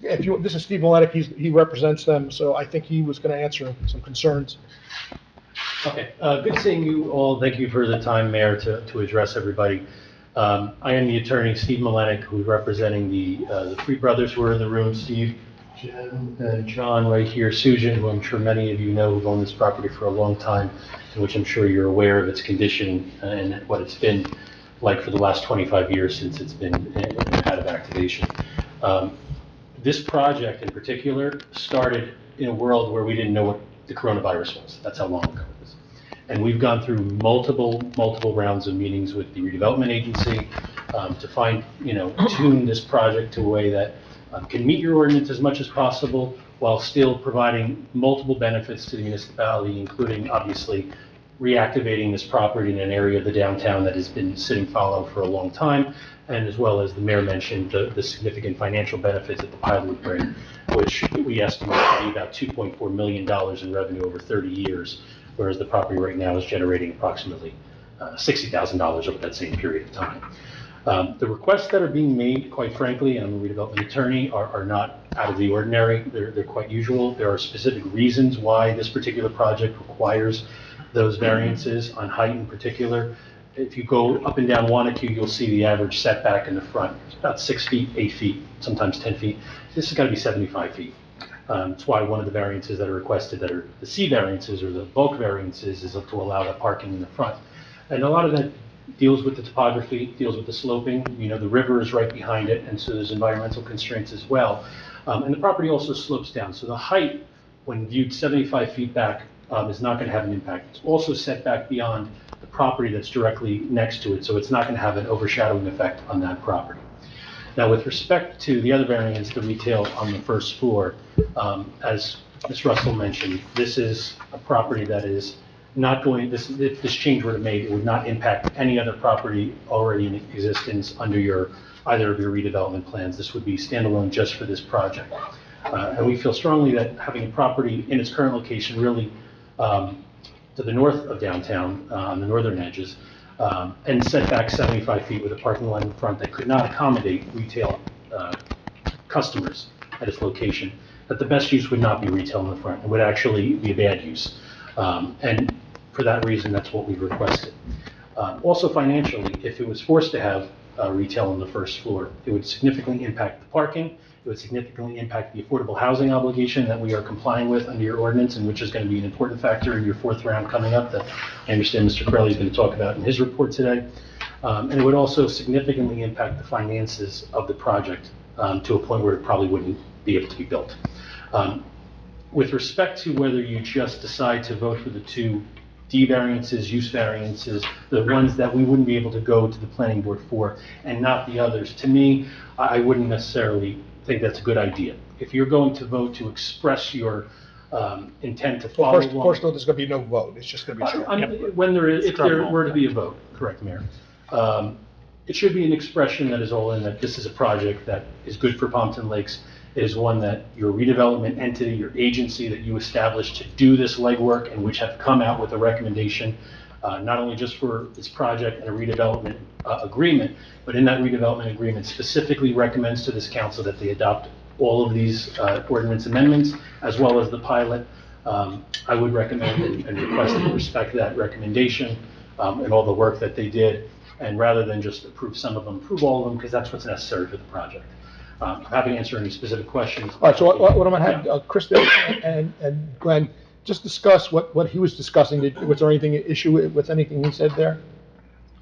this is Steve Maletic, he represents them, so I think he was going to answer some concerns. Okay, good seeing you all. Thank you for the time, Mayor, to address everybody. I am the attorney, Steve Maletic, who's representing the three brothers who are in the room, Steve, Jim, and John right here, Susan, who I'm sure many of you know who've owned this property for a long time, in which I'm sure you're aware of its condition and what it's been like for the last 25 years since it's been out of activation. This project in particular started in a world where we didn't know what the coronavirus was. That's how long ago it is. And we've gone through multiple rounds of meetings with the redevelopment agency to find, tune this project to a way that can meet your ordinance as much as possible while still providing multiple benefits to the municipality, including obviously reactivating this property in an area of the downtown that has been sitting fallow for a long time, and as well as the mayor mentioned, the significant financial benefits that the pilot would bring, which we estimate to be about $2.4 million in revenue over 30 years, whereas the property right now is generating approximately $60,000 over that same period of time. The requests that are being made, quite frankly, and I'm a redevelopment attorney, are not out of the ordinary. They're quite usual. There are specific reasons why this particular project requires those variances on height in particular. If you go up and down Wanacue, you'll see the average setback in the front. It's about 6 feet, 8 feet, sometimes 10 feet. This has got to be 75 feet. That's why one of the variances that are requested that are the C variances or the bulk variances is to allow that parking in the front. And a lot of that deals with the topography, deals with the sloping. The river is right behind it, and so there's environmental constraints as well. And the property also slopes down. So the height, when viewed 75 feet back, is not going to have an impact. It's also set back beyond the property that's directly next to it, so it's not going to have an overshadowing effect on that property. Now, with respect to the other variance, the retail on the first floor, as Ms. Russell mentioned, this is a property that is not going, if this change were made, it would not impact any other property already in existence under either of your redevelopment plans. This would be standalone just for this project. And we feel strongly that having a property in its current location really to the north of downtown, on the northern edges, and set back 75 feet with a parking lot in front that could not accommodate retail customers at its location, that the best use would not be retail in the front. It would actually be a bad use. And for that reason, that's what we've requested. Also financially, if it was forced to have retail on the first floor, it would significantly impact the parking. It would significantly impact the affordable housing obligation that we are complying with under your ordinance, and which is going to be an important factor in your fourth round coming up that I understand Mr. Corelli is going to talk about in his report today. And it would also significantly impact the finances of the project to a point where it probably wouldn't be able to be built. With respect to whether you just decide to vote for the two D variances, use variances, the ones that we wouldn't be able to go to the planning board for, and not the others, to me, I wouldn't necessarily think that's a good idea. If you're going to vote to express your intent to follow along. First, there's going to be no vote. It's just going to be a If there were to be a vote, correct, Mayor. It should be an expression that is all in that this is a project that is good for Pompton Lakes. It is one that your redevelopment entity, your agency that you established to do this legwork and which have come out with a recommendation, not only just for this project and a redevelopment agreement, but in that redevelopment agreement specifically recommends to this council that they adopt all of these ordinance amendments as well as the pilot. I would recommend and request that you respect that recommendation and all the work that they did, and rather than just approve some of them, approve all of them, because that's what's necessary for the project. I'm happy to answer any specific questions. All right, so what I'm going to have Kristen and Glenn just discuss what he was discussing. Was there anything issue with anything he said there?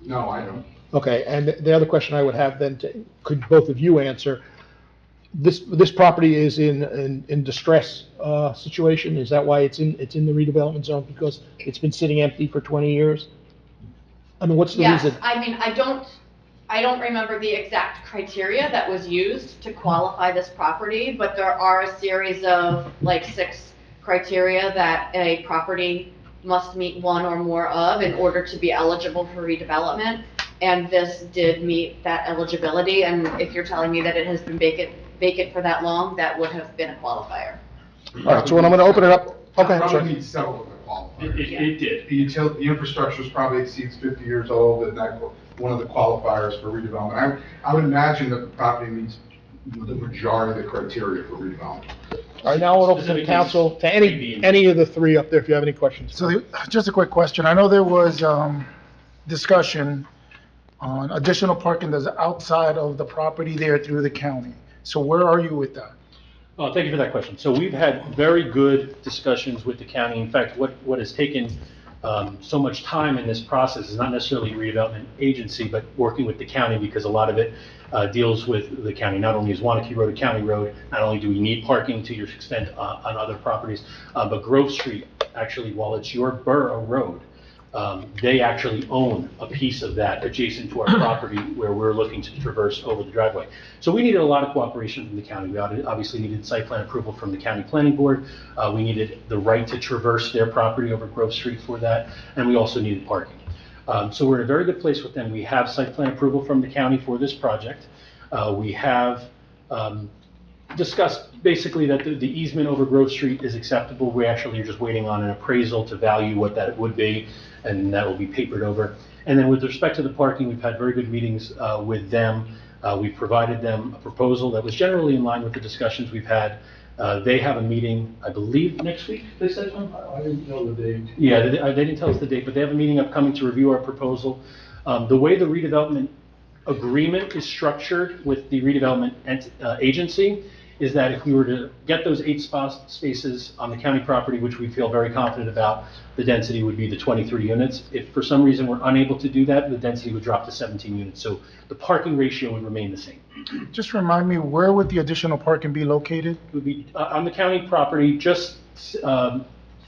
No, I don't. Okay, and the other question I would have then, could both of you answer? This property is in distress situation. Is that why it's in the redevelopment zone, because it's been sitting empty for 20 years? I mean, what's the reason? Yes, I mean, I don't remember the exact criteria that was used to qualify this property, but there are a series of like 6 criteria that a property must meet one or more of in order to be eligible for redevelopment. And this did meet that eligibility, and if you're telling me that it has been vacant for that long, that would have been a qualifier. All right, so when I'm gonna open it up, okay, Probably sorry. needs several of the qualifiers. It did. The infrastructure probably exceeds 50 years old, and that's one of the qualifiers for redevelopment. I would imagine that the property meets the majority of the criteria for redevelopment. All right, now I'll open to the council, to any of the 3 up there, if you have any questions. So just a quick question. I know there was discussion on additional parking that's outside of the property there through the county. So where are you with that? Thank you for that question. So we've had very good discussions with the county. In fact, what has taken so much time in this process is not necessarily redevelopment agency, but working with the county, because a lot of it deals with the county. Not only is Wanakee Road a county road, not only do we need parking to your extent on other properties, but Grove Street, actually, while it's your borough road, they actually own a piece of that adjacent to our property where we're looking to traverse over the driveway. So we needed a lot of cooperation from the county. We obviously needed site plan approval from the county planning board. We needed the right to traverse their property over Grove Street for that, and we also needed parking. So we're in a very good place with them. We have site plan approval from the county for this project. We have discussed basically that the easement over Grove Street is acceptable. We actually are just waiting on an appraisal to value what that would be, and that will be papered over. And then with respect to the parking, we've had very good meetings with them. We've provided them a proposal that was generally in line with the discussions we've had. They have a meeting, I believe, next week, they said? I didn't know the date. Yeah, they didn't tell us the date, but they have a meeting upcoming to review our proposal. The way the redevelopment agreement is structured with the redevelopment agency is that if we were to get those 8 spaces on the county property, which we feel very confident about, the density would be the 23 units. If for some reason we're unable to do that, the density would drop to 17 units. So the parking ratio would remain the same. Just remind me, where would the additional parking be located? It would be on the county property, just, I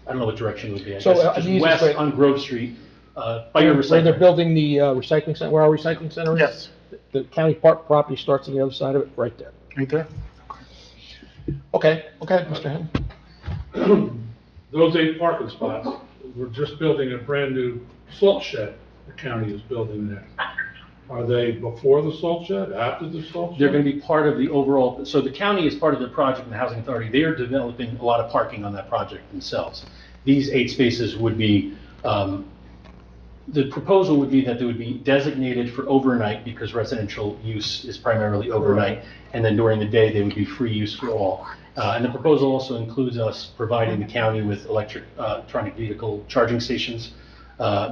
don't know what direction it would be. I So, guess, the just easiest west way- on Grove Street, by Where your they're recycling. building the recycling center, where our recycling center is? Yes. The county park property starts on the other side of it, right there. Right there? Okay, Mr. Henn. Those 8 parking spots, we're just building a brand-new salt shed the county is building there. Are they before the salt shed, after the salt shed? They're going to be part of the overall, so the county is part of the project and the housing authority. They are developing a lot of parking on that project themselves. These 8 spaces would be, the proposal would be that they would be designated for overnight because residential use is primarily overnight. And then during the day, they would be free use for all. And the proposal also includes us providing the county with electronic vehicle charging stations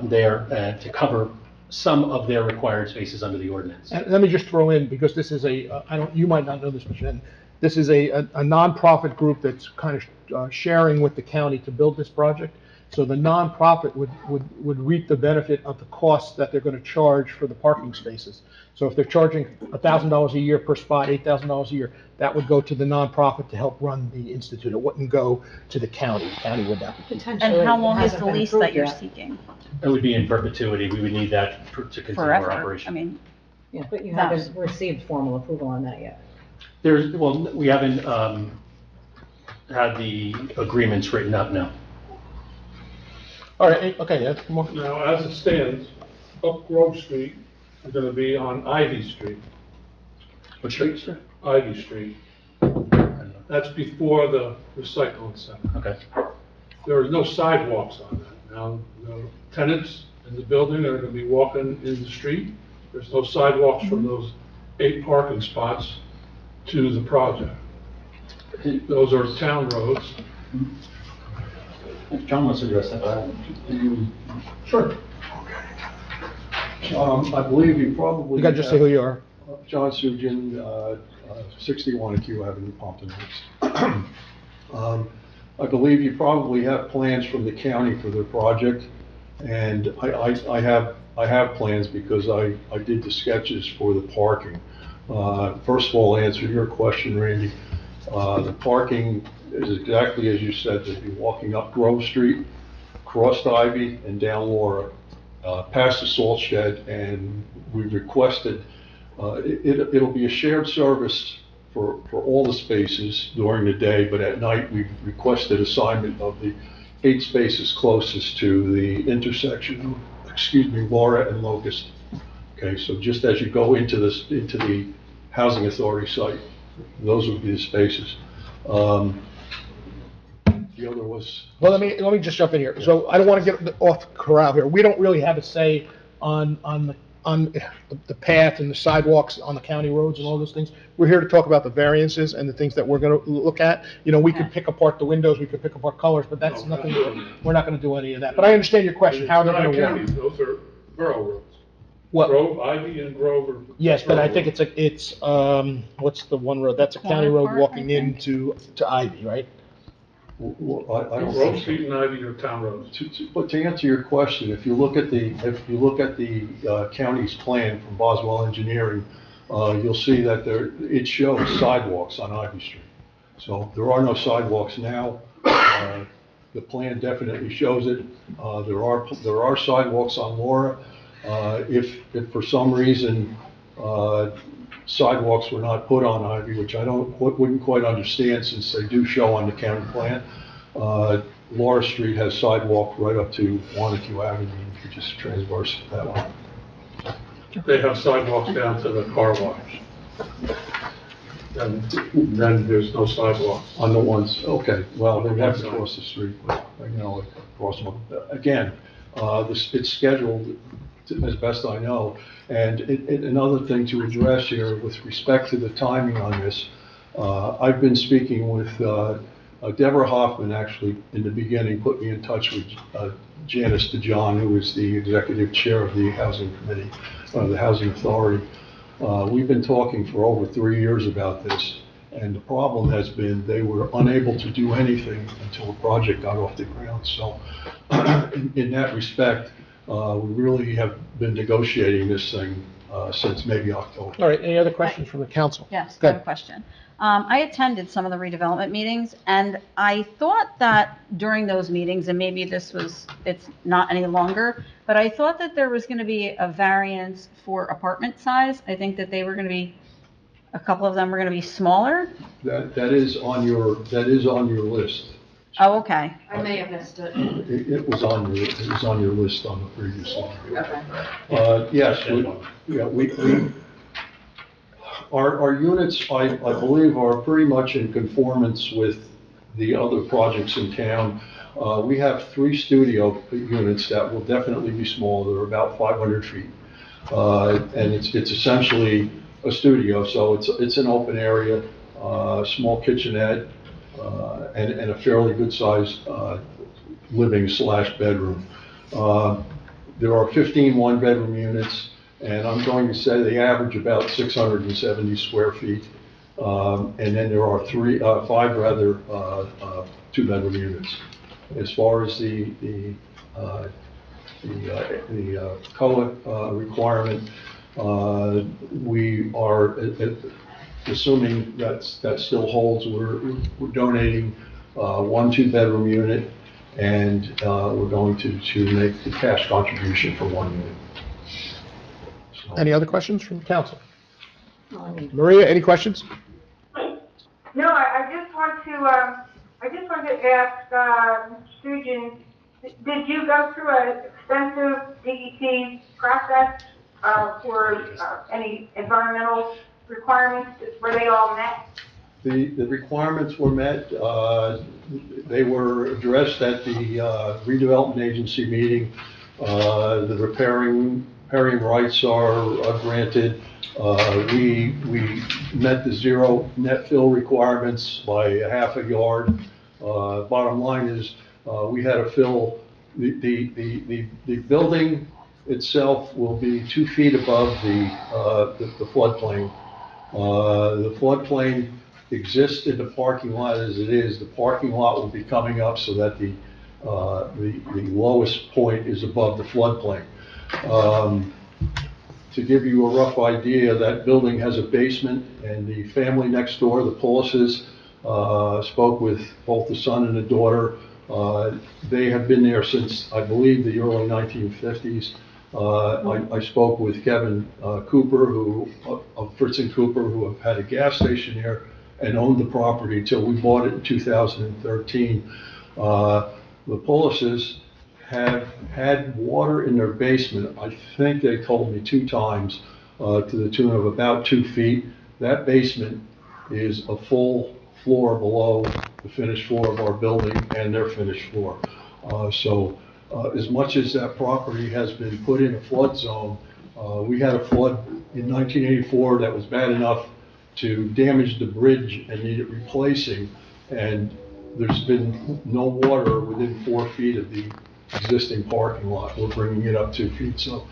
there to cover some of their required spaces under the ordinance. And let me just throw in, because this is you might not know this, Mr. Henn. This is a nonprofit group that's kind of sharing with the county to build this project. So the nonprofit would reap the benefit of the costs that they're going to charge for the parking spaces. So if they're charging $1,000 a year per spot, $8,000 a year, that would go to the nonprofit to help run the institute. It wouldn't go to the county. The county would not. Potentially, And how long it is hasn't the been lease approved that you're yet. seeking? It would be in perpetuity. We would need that to continue our Forever? operation. I mean, Yeah, but you No. haven't received formal approval on that yet. We haven't had the agreements written up, no. All right, okay, yeah, come on. Now, as it stands, up Grove Street is going to be on Ivy Street. What street, sir? Ivy Street. That's before the recycling center. Okay. There are no sidewalks on that. Now, the tenants in the building are going to be walking in the street. There's no sidewalks from those 8 parking spots to the project. Those are town roads. John wants to address that. Sure. I believe you probably. You got to just say who you are. John Sujan, 61 Q Avenue, Pompton. I believe you probably have plans from the county for their project, and I have plans because I did the sketches for the parking. First of all, answer your question, Randy. The parking is exactly as you said. They'd be walking up Grove Street, across Ivy, and down Laura, past the salt shed, and we requested It'll be a shared service for all the spaces during the day, but at night, we've requested assignment of the 8 spaces closest to the intersection, Laura and Locust. Okay, so just as you go into the Housing Authority site, those would be the spaces. The other was... Well, let me just jump in here. So I don't want to get off corral here. We don't really have a say on the path and the sidewalks on the county roads and all those things. We're here to talk about the variances and the things that we're going to look at. You know, we could pick apart the windows, we could pick apart colors, but that's nothing, we're not going to do any of that. But I understand your question, how they're going to work. Those are borough roads. What? Grove, Ivy, and Grover. Yes, but I think it's what's the one road? That's a county road walking into Ivy, right? Well, I don't Grove think Street and Ivy are town roads. But to answer your question, if you look at the county's plan from Boswell Engineering, you'll see that it shows sidewalks on Ivy Street. So there are no sidewalks now. The plan definitely shows it. There are sidewalks on Laura. If for some reason sidewalks were not put on Ivy, which I wouldn't quite understand since they do show on the county plan, Laura Street has sidewalk right up to Wanacue Avenue, you could just transverse that one. They have sidewalks down to the car wash. And then there's no sidewalks. On the ones, okay, well, they have to cross the street, but, across them. Again, it's scheduled as best I know. And another thing to address here with respect to the timing on this, I've been speaking with Deborah Hoffman, actually, in the beginning, put me in touch with Janice DeJohn, who is the executive chair of the Housing Committee, the Housing Authority. We've been talking for over 3 years about this, and the problem has been they were unable to do anything until the project got off the ground. So in that respect, we really have been negotiating this thing since maybe October. All right, any other questions from the council? Yes, Go I ahead. have a question. I attended some of the redevelopment meetings, and I thought that during those meetings, and maybe it's not any longer, but I thought that there was going to be a variance for apartment size. I think that they were going to be, a couple of them were going to be smaller. That is on your list. Oh, okay. I may have missed it. It was on your list on the previous one. Okay. Yes, our units, I believe, are pretty much in conformance with the other projects in town. We have 3 studio units that will definitely be smaller. They're about 500 feet. And it's essentially a studio, so it's an open area, small kitchenette, and a fairly good-sized living/bedroom. There are 15 one-bedroom units, and I'm going to say they average about 670 square feet. And then there are 5 two-bedroom units. As far as the COA requirement, we are assuming that still holds. We're donating 1 two-bedroom unit, and we're going to make the cash contribution for 1 unit. So. Any other questions from the council? Maria, any questions? No, I just want to ask, Mr. Sturgeon, did you go through an extensive DEC process for any environmental requirements? Were they all met? The requirements were met. They were addressed at the redevelopment agency meeting. The repairing rights are granted. We met the 0 net fill requirements by a half a yard. Bottom line is, we had to fill the building itself will be 2 feet above the floodplain. The floodplain exists in the parking lot as it is. The parking lot will be coming up so that the lowest point is above the floodplain. To give you a rough idea, that building has a basement, and the family next door, the Paulises, spoke with both the son and the daughter. They have been there since, I believe, the early 1950s. I spoke with Kevin Cooper, of Fritz and Cooper, who have had a gas station here and owned the property until we bought it in 2013. The Polises have had water in their basement, I think they told me 2 times, to the tune of about 2 feet. That basement is a full floor below the finished floor of our building and their finished floor. As much as that property has been put in a flood zone, we had a flood in 1984 that was bad enough to damage the bridge and needed replacing, and there's been no water within 4 feet of the existing parking lot. We're bringing it up 2 feet, so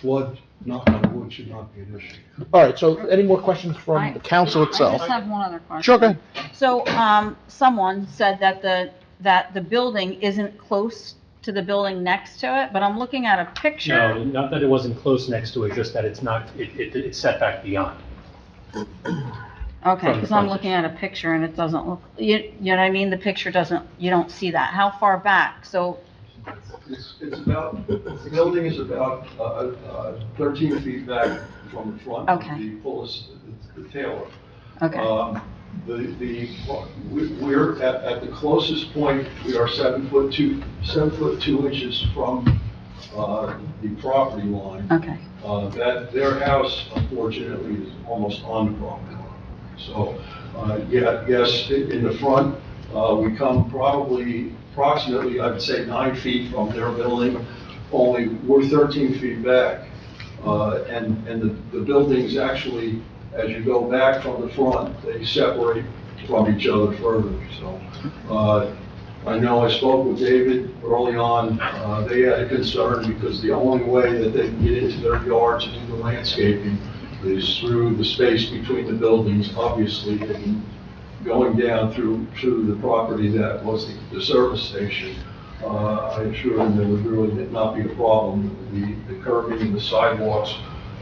flood, knock on wood, should not be an issue. All right, so any more questions from the council I itself? just have one other question. Sure, go ahead. So, someone said that the building isn't close to the building next to it, but I'm looking at a picture. No, not that it wasn't close next to it, just that it's not, it's set back beyond. Okay, From the because I'm frontage. looking at a picture and it doesn't look, you know what I mean? The picture doesn't, you don't see that. How far back? So, It's about, the building is about 13 feet back from the front. Okay. The fullest, the tailor. okay, We're at the closest point, we are 7 foot 2 inches from the property line. okay. Their house, unfortunately, is almost on the property line. So, yes, in the front, we come approximately, I'd say 9 feet from their building, only we're 13 feet back. And the buildings actually, as you go back from the front, they separate from each other further. So, I know I spoke with David early on, they had a concern because the only way that they can get into their yard to do the landscaping is through the space between the buildings, obviously, and going down through the property that was the service station. I assured them there would really not be a problem. The curbing and the sidewalks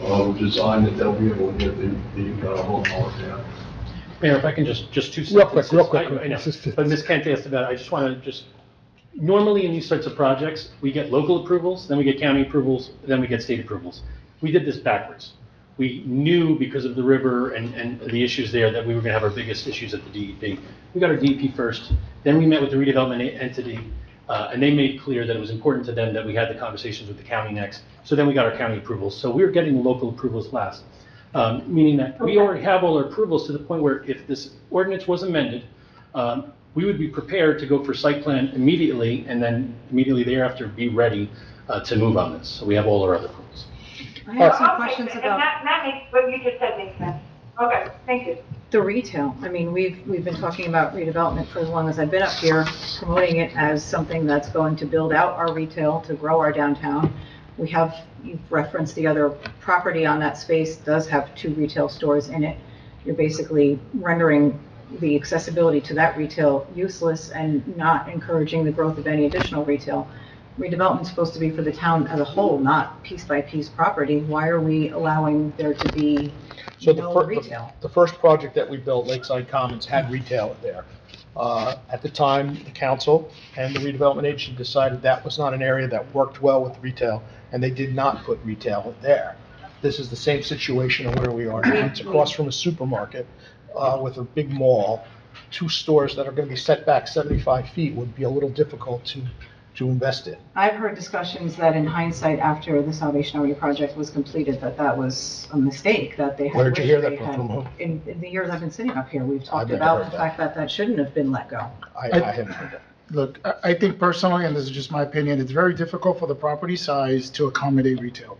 were designed that they'll be able to get the lawnmower down. Mayor, if I can just 2 sentences. Real quick. I know, but Ms. Kent asked about, I just want to normally in these sorts of projects, we get local approvals, then we get county approvals, then we get state approvals. We did this backwards. We knew because of the river and the issues there that we were going to have our biggest issues at the DEP. We got our DEP first, then we met with the redevelopment entity, and they made clear that it was important to them that we had the conversations with the county next. So then we got our county approvals. So we were getting local approvals last, meaning that we already have all our approvals to the point where if this ordinance was amended, we would be prepared to go for site plan immediately, and then immediately thereafter be ready to move on this. So we have all our other approvals. I have some Okay, questions and about that makes, what you just said makes sense. Okay, thank you. the retail. I mean, we've been talking about redevelopment for as long as I've been up here, promoting it as something that's going to build out our retail, to grow our downtown. You've referenced the other property on that space does have 2 retail stores in it. You're basically rendering the accessibility to that retail useless and not encouraging the growth of any additional retail. Redevelopment is supposed to be for the town as a whole, not piece by piece property. Why are we allowing there to be So no the retail? the first project that we built, Lakeside Commons, had retail there. At the time, the council and the redevelopment agency decided that was not an area that worked well with retail, and they did not put retail there. This is the same situation of where we are now. It's across from a supermarket with a big mall. 2 stores that are going to be set back 75 feet would be a little difficult to invest in. I've heard discussions that in hindsight, after the Salvation Army project was completed, that was a mistake, that they had. Where did you hear that wished they from? had- Whom? In the years I've been sitting up here, we've talked never about heard the that. fact that that shouldn't have been let go. I haven't heard that. Look, I think personally, and this is just my opinion, it's very difficult for the property size to accommodate retail.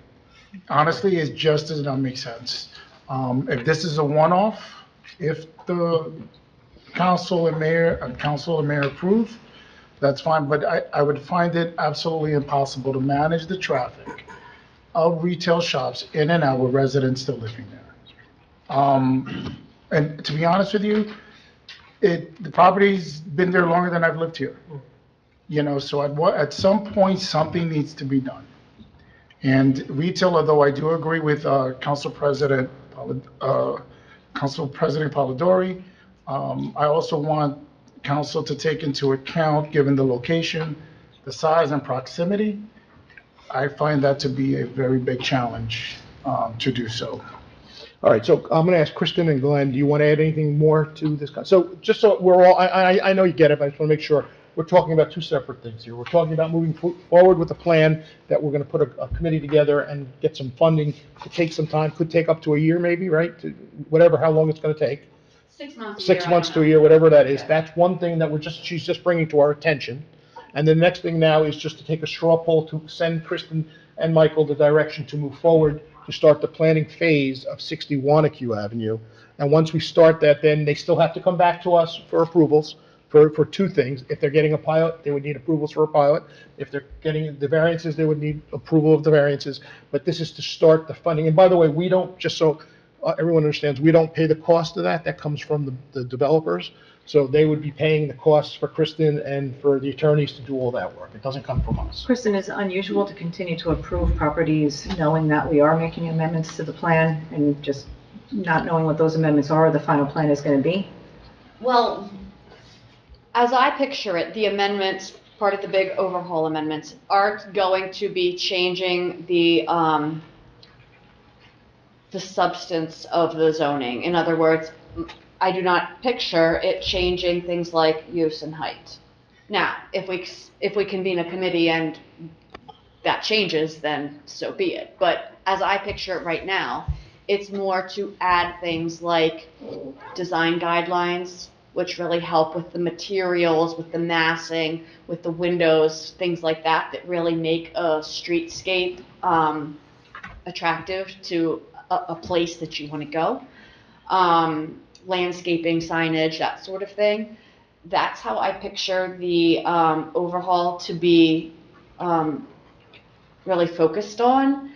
Honestly, it just does not make sense. If this is a one-off, if the council and mayor approve, that's fine, but I would find it absolutely impossible to manage the traffic of retail shops in and out with residents still living there. And to be honest with you, the property's been there longer than I've lived here. You know, so at some point, something needs to be done. And retail, although I do agree with Council President Polidori, I also want council to take into account, given the location, the size and proximity, I find that to be a very big challenge to do so. All right, so I'm going to ask Kristen and Glenn, do you want to add anything more to this? So just so we're all, I know you get it, but I just want to make sure, we're talking about two separate things here. We're talking about moving forward with a plan that we're going to put a committee together and get some funding to take some time, could take up to a year maybe, right? Whatever, how long it's going to take. 6 months. 6 months to a year, whatever that is. That's one thing that she's just bringing to our attention. And the next thing now is just to take a straw poll to send Kristen and Michael the direction to move forward to start the planning phase of 60 Wanacue Avenue. And once we start that, then they still have to come back to us for approvals for two things. If they're getting a pilot, they would need approvals for a pilot. If they're getting the variances, they would need approval of the variances. But this is to start the funding. And by the way, we don't, just so everyone understands, we don't pay the cost of that. That comes from the developers. So they would be paying the costs for Kristen and for the attorneys to do all that work. It doesn't come from us. Kristen, is it unusual to continue to approve properties knowing that we are making amendments to the plan and just not knowing what those amendments are, or the final plan is going to be? Well, as I picture it, the amendments, part of the big overhaul amendments, aren't going to be changing the substance of the zoning. In other words, I do not picture it changing things like use and height. Now, if we convene a committee and that changes, then so be it. But as I picture it right now, it's more to add things like design guidelines, which really help with the materials, with the massing, with the windows, things like that, that really make a streetscape attractive to a place that you want to go. Landscaping, signage, that sort of thing. That's how I picture the overhaul to be really focused on.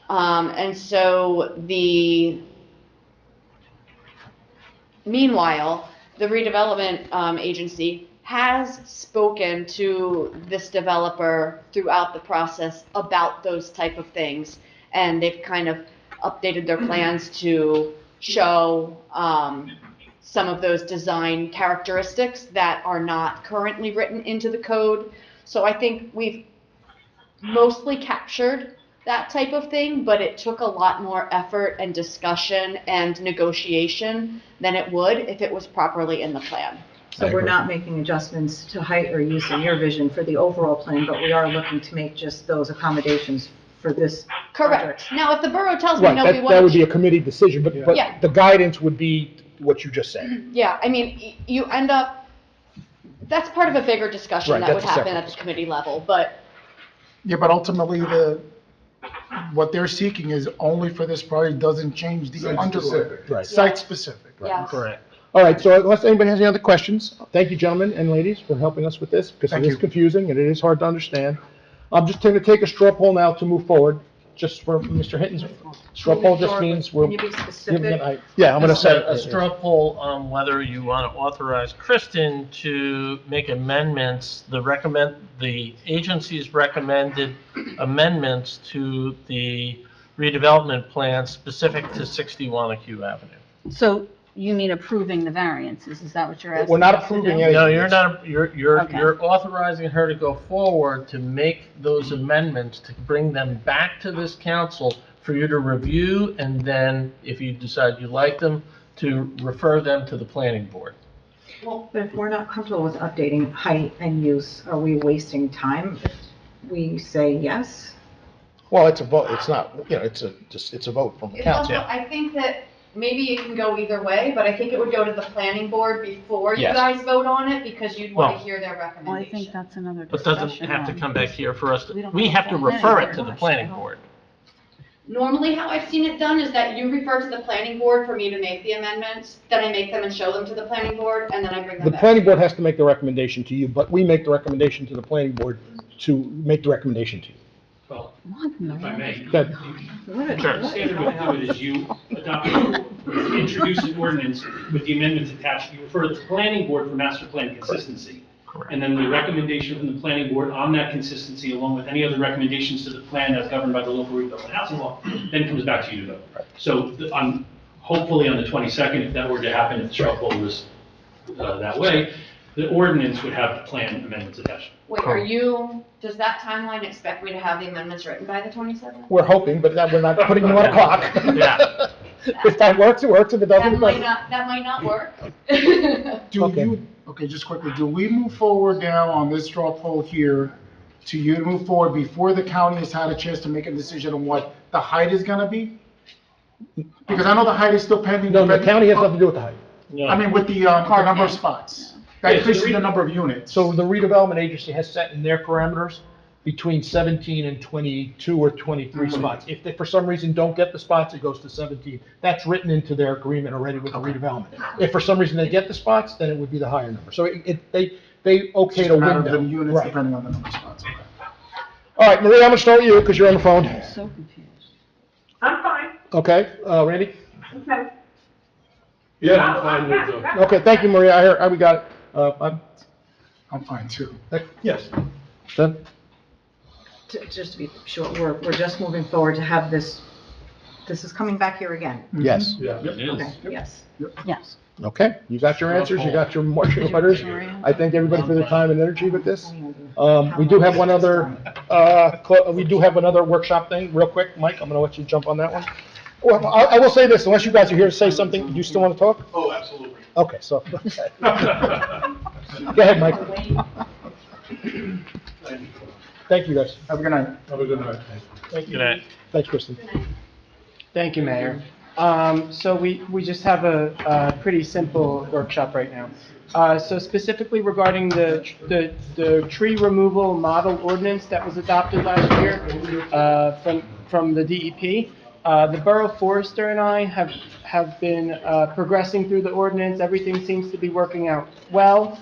And so meanwhile, the redevelopment agency has spoken to this developer throughout the process about those type of things. And they've kind of updated their plans to show some of those design characteristics that are not currently written into the code. So I think we've mostly captured that type of thing, but it took a lot more effort and discussion and negotiation than it would if it was properly in the plan. So we're not making adjustments to height or use in your vision for the overall plan, but we are looking to make just those accommodations for this Correct. Now, if the borough tells me, Right, no, we that want would be to, a committee decision, but Yeah. the guidance would be what you just said. yeah, I mean, you end up, that's part of a bigger discussion Right, that would that's happen separate. at the committee level, but Yeah, but ultimately, what they're seeking is only for this project, doesn't change the underlying. Site-specific. Right. Site-specific. yes. Correct. All right, so unless anybody has any other questions, thank you, gentlemen and ladies, for helping us with this, because it Thank is you. confusing and it is hard to understand. I'm just going to take a straw poll now to move forward, just for Mr. Hinton's. Straw poll just means we're. Can you be specific? Yeah, I'm going to say. A straw poll on whether you want to authorize Kristen to make amendments, the agency's recommended amendments to the redevelopment plan specific to 60 Wanacue Avenue. So you mean approving the variances, is that what you're asking? We're not us to approving do? any. No, you're not, you're Okay. authorizing her to go forward to make those amendments, to bring them back to this council for you to review, and then, if you decide you like them, to refer them to the planning board. But if we're not comfortable with updating height and use, are we wasting time if we say yes? Well, it's a vote, it's not, it's a vote from the It's also, council. I think that maybe it can go either way, but I think it would go to the planning board before you Yes. guys vote on it, because you'd want to Well- hear their Well, I recommendation. think that's another But discussion. doesn't have to on- come back here for us, We don't we have have to a refer planning it to the board. planning board. Normally, how I've seen it done is that you refer to the planning board for me to make the amendments, then I make them and show them to the planning board, and then I bring them The back. planning board has to make the recommendation to you, but we make the recommendation to the planning board to make the recommendation to you. Well, What in the if I may, Good. the standard way to do it is you introduce an ordinance with the amendments attached, you refer to the planning board for master plan consistency. Correct. And then the recommendation from the planning board on that consistency, along with any other recommendations to the plan as governed by the local redevelopment housing law, then comes back to you to vote. So hopefully on the 22nd, if that were to happen, if the straw poll was that way, The ordinance would have the plan amendments attached. Wait, does that timeline expect me to have the amendments written by the 27th? We're hoping, but we're not putting you on a clock. Yeah. If that works, it works. If it doesn't, it doesn't. That might not work. Okay, just quickly, do we move forward now on this straw poll here to you to move forward before the county has had a chance to make a decision on what the height is gonna be? Because I know the height is still pending. No, the county has nothing to do with the height. I mean, with the number of spots. That increases the number of units. So the redevelopment agency has set in their parameters between 17 and 22 or 23 spots. If they, for some reason, don't get the spots, it goes to 17. That's written into their agreement already with the redevelopment. If for some reason they get the spots, then it would be the higher number. So they okay to matter window. of the units Right. depending on the number of spots. Okay. All right, Maria, I'm gonna start with you because you're on the phone. So confused. I'm fine. Okay, Randy? Okay. Yeah, I'm fine with the. Okay, thank you, Maria. I heard, we got it. I'm fine too. Yes. Then? Just to be sure, we're just moving forward to have this is coming back here again. Yes. Yeah. Okay, yes. Yes. Okay, you got your answers, you got your marching orders. I thank everybody for their time and energy with this. We do have one other, we do have another workshop thing, real quick. Mike, I'm gonna let you jump on that one. Well, I will say this, unless you guys are here to say something, do you still want to talk? Oh, absolutely. Okay, so, go ahead, Mike. Thank you, guys. Have a good night. Have a good night. Thank you. Good night. Thanks, Kristen. Thank you, Mayor. So we just have a pretty simple workshop right now. So specifically regarding the tree removal model ordinance that was adopted last year from the DEP, the borough forester and I have been progressing through the ordinance. Everything seems to be working out well.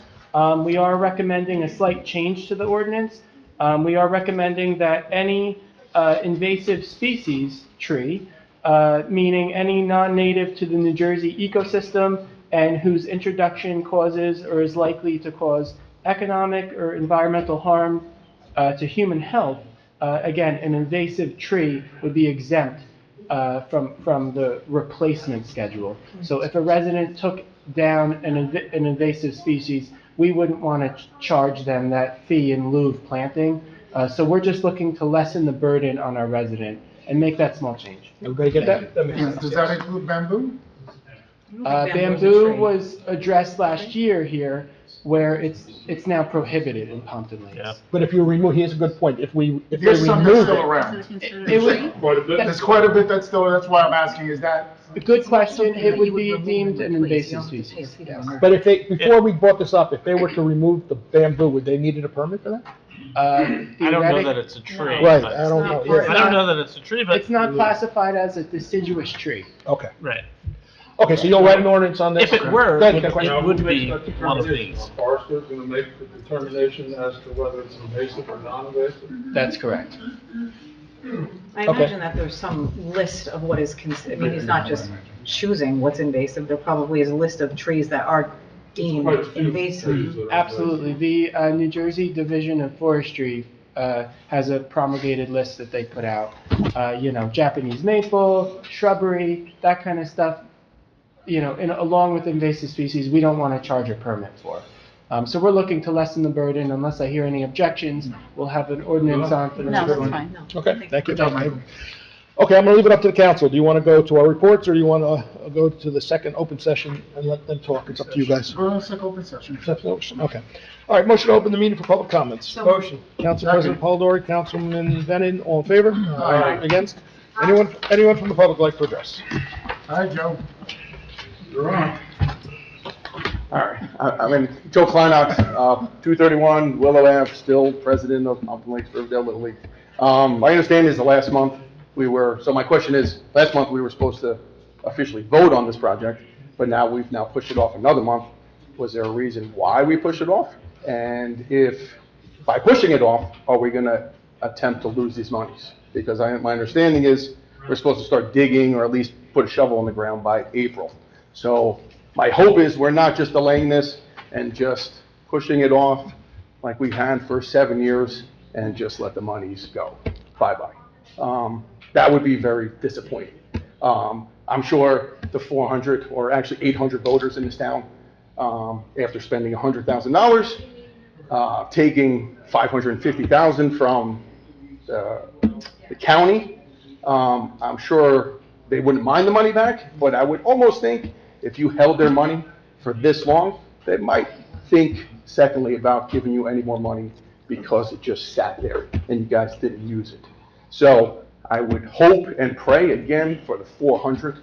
We are recommending a slight change to the ordinance. We are recommending that any invasive species tree, meaning any non-native to the New Jersey ecosystem and whose introduction causes or is likely to cause economic or environmental harm to human health, again, an invasive tree would be exempt from the replacement schedule. So if a resident took down an invasive species, we wouldn't want to charge them that fee in lieu of planting. So we're just looking to lessen the burden on our resident and make that small change. Everybody get that? Does that include bamboo? Bamboo was addressed last year here, where it's now prohibited in Pompton Lakes. Yeah. But if you remove, here's a good point, if they There's some that's remove still it, around. It would, Quite a bit. There's quite a bit that's still, that's why I'm asking, is that? a good question, it would be deemed an invasive species. but if they, before we brought this up, if they were to remove the bamboo, would they need a permit for that? I don't know that it's a tree. Right, but- I don't know, I yeah. don't know that it's a tree, but. It's not classified as a deciduous tree. Okay, Right. okay, so you'll write an ordinance on this? If it were, Go ahead, you got a question? it would be Now, who makes that one of determination? these. The forester's gonna make the determination as to whether it's invasive or non-invasive? That's correct. I Okay. imagine that there's some list of what is considered, I mean, he's not just choosing what's invasive, there probably is a list of trees that are deemed Quite a few invasive. trees that are Absolutely. The New Jersey Division of Forestry has a promulgated list that they put out. Japanese maple, shrubbery, that kind of stuff, along with invasive species, we don't want to charge a permit for. So we're looking to lessen the burden. Unless I hear any objections, we'll have an ordinance on for the No, next that's one. fine. Okay, thank you. Good job, Michael. Okay, I'm gonna leave it up to the council. Do you wanna go to our reports, or do you wanna go to the second open session and let them talk? It's up to you guys. We're on a second open session. Okay. All right, motion to open the meeting for public comments. Motion. Council President Polidori, Councilman Bennett, all in favor? Aye. Against? Anyone from the public like to address? Hi, Joe. You're on. All right, I mean, Joe Kleinox, 231 Willow Ave, still president of Pompton Lakes Riverdale Little League. My understanding is the last month so my question is, last month we were supposed to officially vote on this project, but we've now pushed it off another month. Was there a reason why we pushed it off? And if, by pushing it off, are we gonna attempt to lose these monies? Because my understanding is we're supposed to start digging or at least put a shovel in the ground by April. So my hope is we're not just delaying this and just pushing it off like we've had for 7 years and just let the monies go. Bye-bye. That would be very disappointing. I'm sure the 400 or actually 800 voters in this town after spending $100,000, taking $550,000 from the county. I'm sure they wouldn't mind the money back, but I would almost think if you held their money for this long, they might think secondly about giving you any more money because it just sat there and you guys didn't use it. So I would hope and pray again for the 400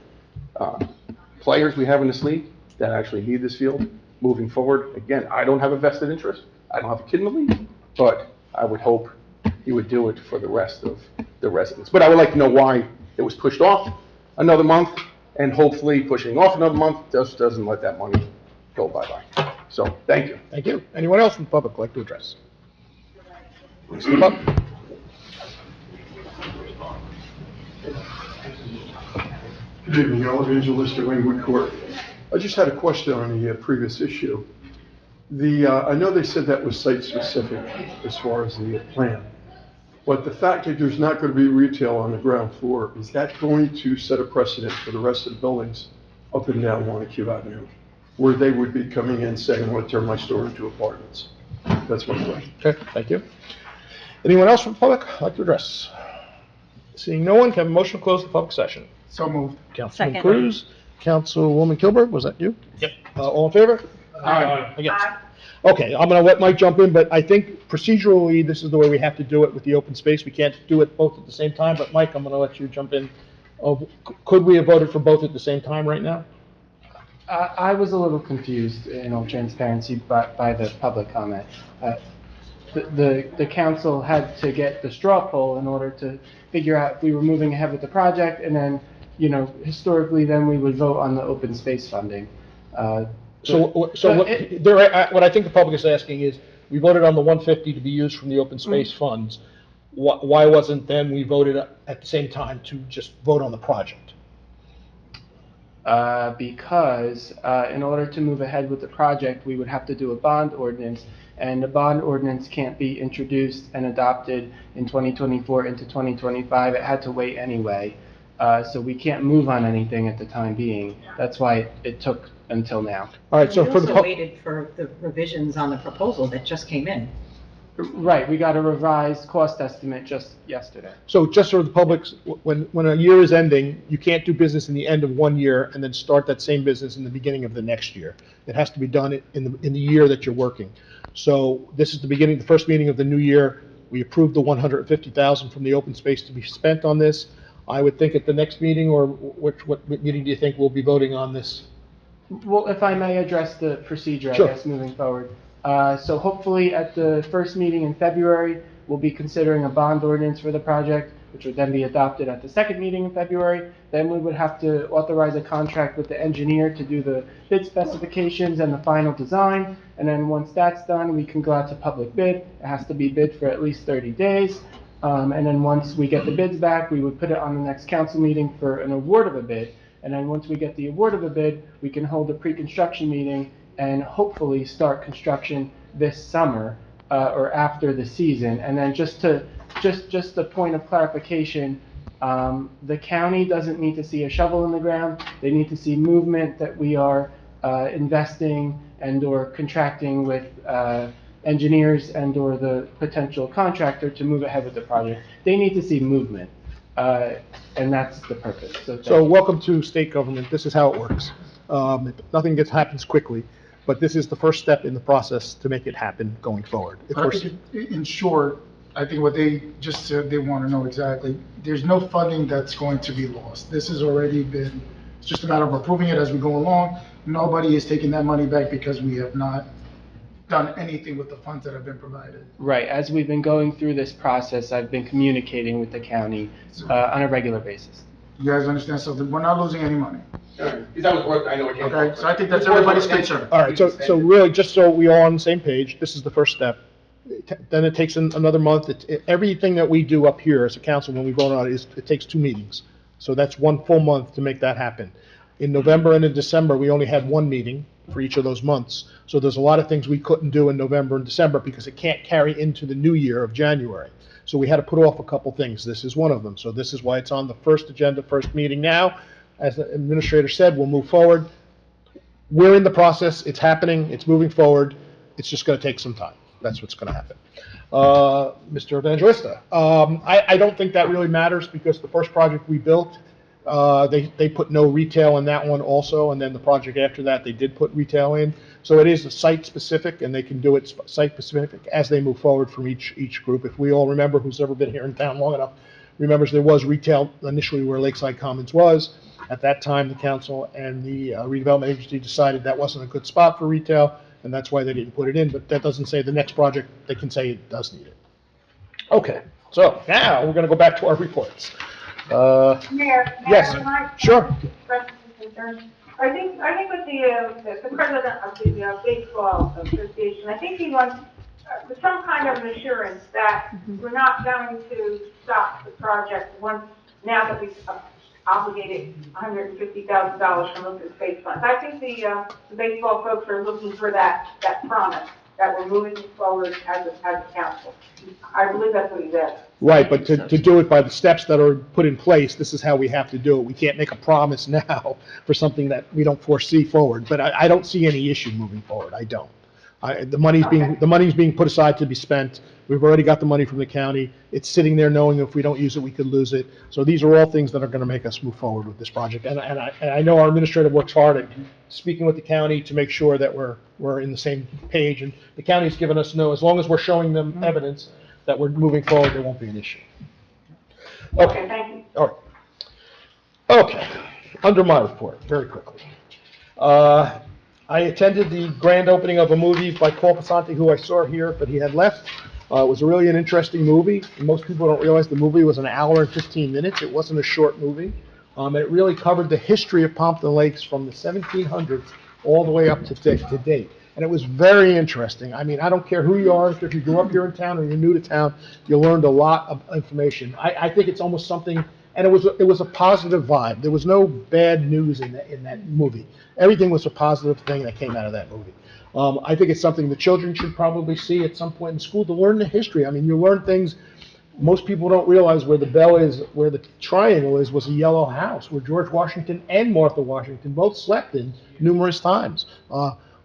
players we have in this league that actually need this field moving forward. Again, I don't have a vested interest. I don't have a kid in the league, but I would hope you would do it for the rest of the residents. But I would like to know why it was pushed off another month, and hopefully pushing off another month just doesn't let that money go bye-bye. So, thank you. Thank you. Anyone else from the public like to address? Please step up. Good evening, Evangelist of Wingwood Court. I just had a question on the previous issue. I know they said that was site-specific as far as the plan, but the fact that there's not going to be retail on the ground floor, is that going to set a precedent for the rest of the buildings up and down Montague Avenue, where they would be coming in saying, I want to turn my store into apartments? That's my question. Okay, thank you. Anyone else from the public like to address? Seeing no one, can I have a motion to close the public session? So moved. Councilman Second. Cruz, Councilwoman Kilburg, was that you? Yep. All in favor? Aye. Against? Okay, I'm gonna let Mike jump in, but I think procedurally, this is the way we have to do it with the open space. We can't do it both at the same time, but Mike, I'm gonna let you jump in. Could we have voted for both at the same time right now? I was a little confused, in all transparency, by the public comment. The council had to get the straw poll in order to figure out if we were moving ahead with the project, and then, historically, then we would vote on the open space funding. What I think the public is asking is, we voted on the 150 to be used from the open space funds. Why wasn't then we voted at the same time to just vote on the project? Because in order to move ahead with the project, we would have to do a bond ordinance, and the bond ordinance can't be introduced and adopted in 2024 into 2025. It had to wait anyway. So we can't move on anything at the time being. That's why it took until now. All right, so We for the also waited for the revisions on the proposal that just came in. Right, we got a revised cost estimate just yesterday. So just for the public, when a year is ending, you can't do business in the end of one year and then start that same business in the beginning of the next year. It has to be done in the year that you're working. So this is the first meeting of the new year. We approved the 150,000 from the open space to be spent on this. I would think at the next meeting, or what meeting do you think we'll be voting on this? Well, if I may address the procedure, Sure. I guess, moving forward. So hopefully at the first meeting in February, we'll be considering a bond ordinance for the project, which would then be adopted at the second meeting in February. Then we would have to authorize a contract with the engineer to do the bid specifications and the final design. And then once that's done, we can go out to public bid. It has to be bid for at least 30 days. And then once we get the bids back, we would put it on the next council meeting for an award of a bid. And then once we get the award of a bid, we can hold a pre-construction meeting and hopefully start construction this summer or after the season. And then just a point of clarification, the county doesn't need to see a shovel in the ground. They need to see movement that we are investing and/or contracting with engineers and/or the potential contractor to move ahead with the project. They need to see movement, and that's the purpose. So welcome to state government. This is how it works. Nothing happens quickly, but this is the first step in the process to make it happen going forward. In short, I think what they just said, they want to know exactly, there's no funding that's going to be lost. This has already been, it's just a matter of approving it as we go along. Nobody is taking that money back because we have not done anything with the funds that have been provided. Right. As we've been going through this process, I've been communicating with the county on a regular basis. You guys understand something? We're not losing any money. That was what I know it came from. Okay, so I think that's everybody's concern. All right, so really, just so we all on the same page, this is the first step. Then it takes another month. Everything that we do up here as a council when we vote on it, it takes 2 meetings. So that's 1 full month to make that happen. In November and in December, we only had 1 meeting for each of those months. So there's a lot of things we couldn't do in November and December because it can't carry into the new year of January. So we had to put off a couple things. This is one of them. So this is why it's on the first agenda, first meeting now. As the administrator said, we'll move forward. we're in the process, it's happening, it's moving forward, it's just gonna take some time. That's what's gonna happen. Mr. Evangelista, I don't think that really matters because the first project we built, they put no retail in that one also, and then the project after that, they did put retail in. So it is site-specific, and they can do it site-specific as they move forward from each group. If we all remember, who's ever been here in town long enough, remembers there was retail initially where Lakeside Commons was. At that time, the council and the redevelopment agency decided that wasn't a good spot for retail, and that's why they didn't put it in. But that doesn't say the next project, they can say it does need it. Okay, so now we're going to go back to our reports. Mayor, Yes, can I sure. express some concern? I think with the president of the baseball association, I think he wants some kind of assurance that we're not going to stop the project once, now that we've obligated $150,000 from open space funds. I think the baseball folks are looking for that promise that we're moving forward as a council. I believe that's what he's asking. Right, but to do it by the steps that are put in place, this is how we have to do it. We can't make a promise now for something that we don't foresee forward, but I don't see any issue moving forward. I don't. The money's being put aside to be spent. We've already got the money from the county. It's sitting there knowing if we don't use it, we could lose it. So these are all things that are going to make us move forward with this project. And I know our administrator works hard at speaking with the county to make sure that we're in the same page. And the county's given us as long as we're showing them evidence that we're moving forward, there won't be an issue. Okay, thank you. All right. Okay, under my report, very quickly. I attended the grand opening of a movie by Paul Passante, who I saw here, but he had left. It was really an interesting movie. Most people don't realize the movie was an hour and 15 minutes. It wasn't a short movie. It really covered the history of Pompton Lakes from the 1700s all the way up to date. And it was very interesting. I mean, I don't care who you are, if you grew up here in town or you're new to town, you learned a lot of information. I think it's almost something, and it was a positive vibe. There was no bad news in that movie. Everything was a positive thing that came out of that movie. I think it's something the children should probably see at some point in school to learn the history. I mean, you learn things most people don't realize. Where the bell is, where the triangle is, was a yellow house where George Washington and Martha Washington both slept in numerous times.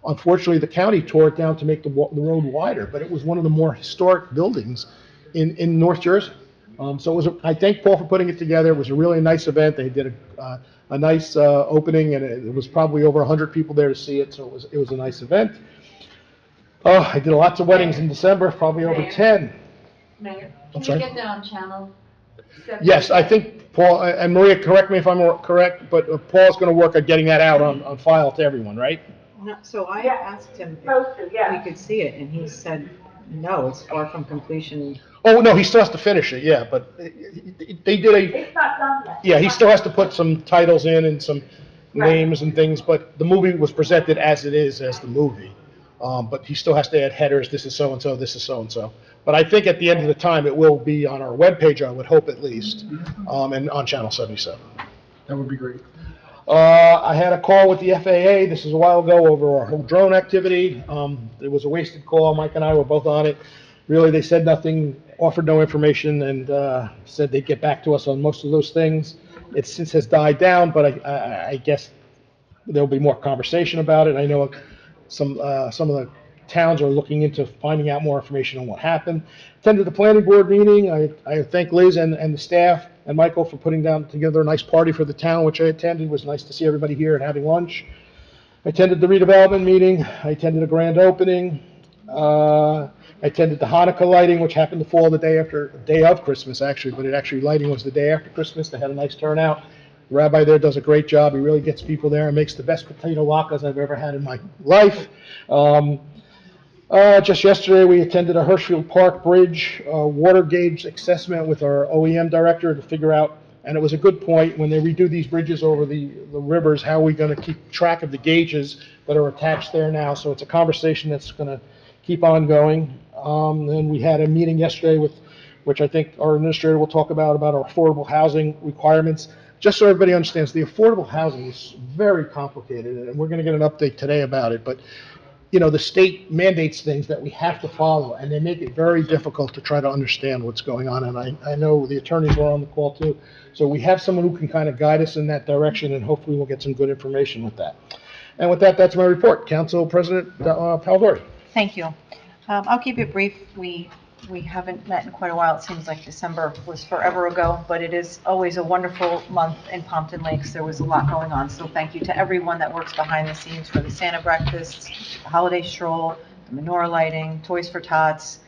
Unfortunately, the county tore it down to make the road wider, but it was one of the more historic buildings in North Jersey. So it was I thank Paul for putting it together. It was a really nice event. They did a nice opening, and it was probably over 100 people there to see it, so it was a nice event. I did lots of weddings in December, probably over 10. Mayor, I'm can sorry? you get that on channel? Yes, I think Paul, and Maria, correct me if I'm correct, but Paul's going to work at getting that out on file to everyone, right? So I asked him if we could see it, and he said, no, it's far from completion. Oh, no, he still has to finish it, yeah, but they did It's not done yet. yeah, he still has to put some titles in and some names and things, but the movie was presented as it is, as the movie. But he still has to add headers, this is so-and-so, this is so-and-so. But I think at the end of the time, it will be on our webpage, I would hope at least, and on Channel 77. That would be great. I had a call with the FAA, this is a while ago, over our whole drone activity. It was a wasted call, Mike and I were both on it. Really, they said nothing, offered no information, and said they'd get back to us on most of those things. It since has died down, but I guess there'll be more conversation about it. I know some of the towns are looking into finding out more information on what happened. Attended the planning board meeting. I thank Liz and the staff and Michael for putting together a nice party for the town, which I attended. It was nice to see everybody here and having lunch. I attended the redevelopment meeting. I attended a grand opening. I attended the Hanukkah lighting, which happened to fall the day of Christmas, actually, but lighting was the day after Christmas. They had a nice turnout. The rabbi there does a great job. He really gets people there and makes the best potato latkes I've ever had in my life. Just yesterday, we attended a Hirschfield Park Bridge water gauge assessment with our OEM director to figure out, and it was a good point, when they redo these bridges over the rivers, how are we going to keep track of the gauges that are attached there now? So it's a conversation that's going to keep on going. And we had a meeting yesterday which I think our administrator will talk about our affordable housing requirements. Just so everybody understands, the affordable housing is very complicated, and we're going to get an update today about it. But, you know, the state mandates things that we have to follow, and they make it very difficult to try to understand what's going on. And I know the attorneys were on the call too. So we have someone who can kind of guide us in that direction, and hopefully we'll get some good information with that. And with that, that's my report. Council President Palveri. Thank you. I'll keep it brief. We haven't met in quite a while. It seems like December was forever ago, but it is always a wonderful month in Pompton Lakes. There was a lot going on, so thank you to everyone that works behind the scenes for the Santa breakfasts, the holiday stroll, the menorah lighting, Toys for Tots,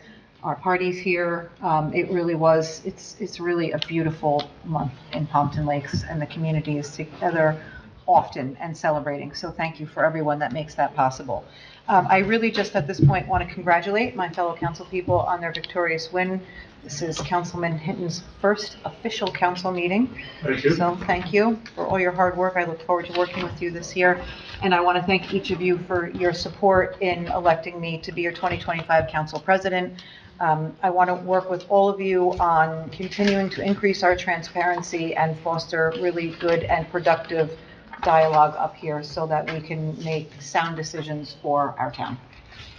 our parties here. It really was, it's really a beautiful month in Pompton Lakes, and the community is together often and celebrating. So thank you for everyone that makes that possible. I really just at this point want to congratulate my fellow council people on their victorious win. This is Councilman Hinton's first official council meeting. Thank you. So thank you for all your hard work. I look forward to working with you this year. And I want to thank each of you for your support in electing me to be your 2025 council president. I want to work with all of you on continuing to increase our transparency and foster really good and productive dialogue up here so that we can make sound decisions for our town.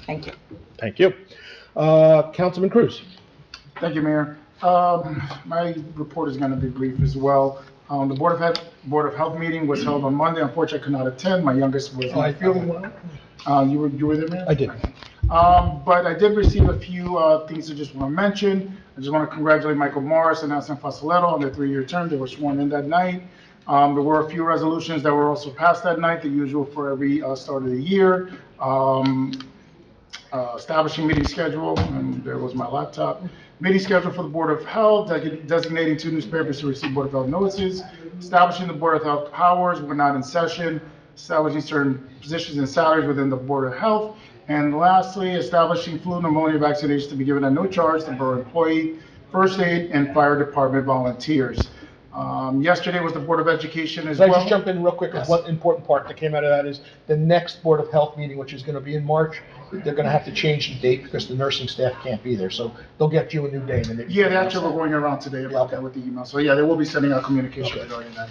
Thank you. Thank you. Councilman Cruz. Thank you, Mayor. My report is going to be brief as well. The Board of Health meeting was held on Monday. Unfortunately, I could not attend. My youngest was not feeling well. You were there, Mayor? I did. But I did receive a few things I just want to mention. I just want to congratulate Michael Morris and Nelson Fasoletto on their 3-year term. They were sworn in that night. There were a few resolutions that were also passed that night, the usual for every start of the year. Establishing meeting schedule, and there was my laptop. Meeting schedule for the Board of Health, designating 2 newspapers to receive Board of Health notices. Establishing the Board of Health powers, we're not in session. Establishing certain positions and salaries within the Board of Health. And lastly, establishing flu pneumonia vaccinations to be given at no charge to borough employee, first aid, and fire department volunteers. Yesterday was the Board of Education as Can well. I just jump in real quick? Yes. One important part that came out of that is the next Board of Health meeting, which is going to be in March, they're going to have to change the date because the nursing staff can't be there. So they'll get you a new date. Yeah, they actually were going around today about that with the email. So yeah, they will be sending out communication regarding that.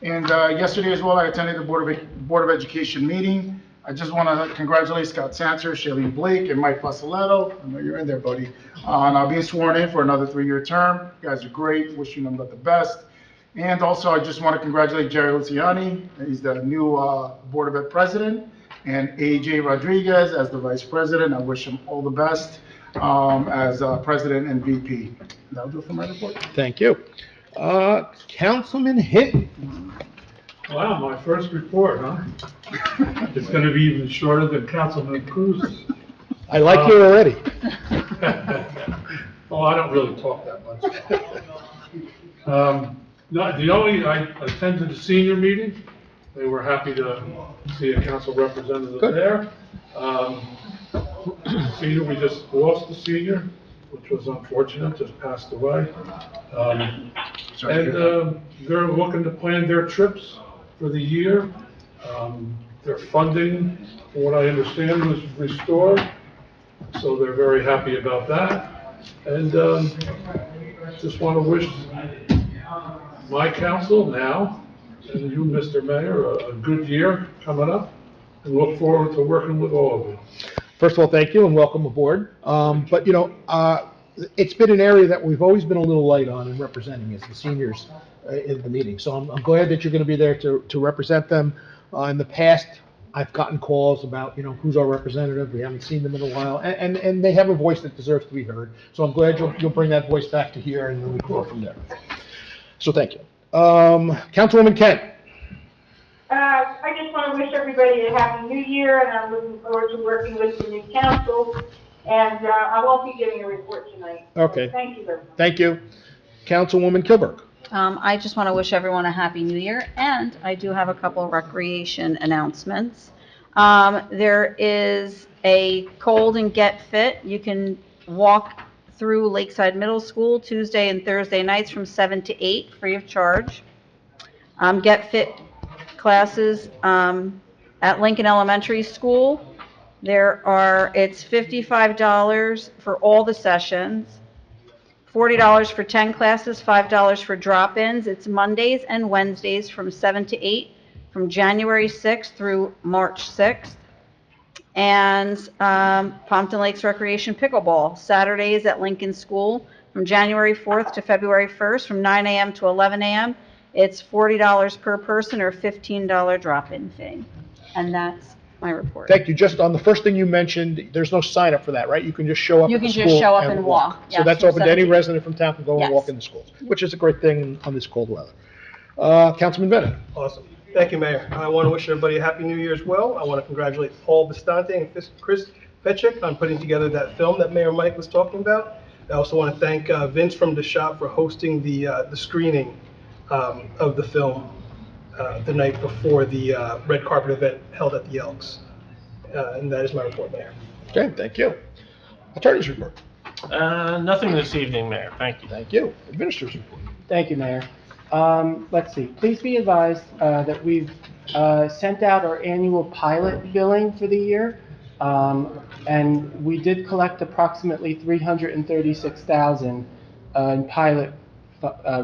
And yesterday as well, I attended the Board of Education meeting. I just want to congratulate Scott Sanser, Shailene Blake, and Mike Fasoletto. I know you're in there, buddy, on being sworn in for another 3-year term. You guys are great. Wishing them the best. And also, I just want to congratulate Jerry Luciani. He's the new Board of Ed president, and AJ Rodriguez as the vice president. I wish him all the best as president and VP. That'll do it for my report. Thank you. Councilman Hinton. Wow, my first report, huh? It's going to be even shorter than Councilman Cruz's. I like you already. Oh, I don't really talk that much. No, I attended the senior meeting. They were happy to see a council representative there. Senior, we just lost the senior, which was unfortunate, just passed away. They're looking to plan their trips for the year. Their funding, from what I understand, was restored, so they're very happy about that. And just want to wish my council now, and you, Mr. Mayor, a good year coming up, and look forward to working with all of you. First of all, thank you and welcome aboard. But, you know, it's been an area that we've always been a little light on in representing as the seniors in the meeting. So I'm glad that you're going to be there to represent them. In the past, I've gotten calls about, you know, who's our representative. We haven't seen them in a while. And they have a voice that deserves to be heard. So I'm glad you'll bring that voice back to here and then we can go from there. So thank you. Councilwoman Kent. I just want to wish everybody a happy new year, and I'm looking forward to working with the new council. And I won't be giving a report tonight. Okay. So thank you very much. Thank you. Councilwoman Kilburg. I just want to wish everyone a happy new year, and I do have a couple recreation announcements. There is a Cold and Get Fit. You can walk through Lakeside Middle School Tuesday and Thursday nights from 7 to 8, free of charge. Get Fit classes at Lincoln Elementary School. It's $55 for all the sessions, $40 for 10 classes, $5 for drop-ins. It's Mondays and Wednesdays from 7 to 8, from January 6th through March 6th. And Pompton Lakes Recreation Pickleball, Saturdays at Lincoln School from January 4th to February 1st, from 9 a.m. to 11 a.m. It's $40 per person or $15 drop-in fee. And that's my report. Thank you. Just on the first thing you mentioned, there's no sign up for that, right? You can just show up You at the can school just show up and walk. So Yes, that's from open to any 17. resident from town can go and Yes. walk in the schools, which is a great thing on this cold weather. Councilman Bennett. Awesome. Thank you, Mayor. I want to wish everybody a Happy New Year as well. I want to congratulate Paul Bastante and Chris Fetchick on putting together that film that Mayor Mike was talking about. I also want to thank Vince from the shop for hosting the screening of the film the night before the red carpet event held at the Elks. And that is my report, Mayor. Okay, thank you. Attorney's report. Nothing this evening, Mayor. Thank you. Thank you. Administrator's report. Thank you, Mayor. Let's see, please be advised that we've sent out our annual pilot billing for the year. And we did collect approximately $336,000 in pilot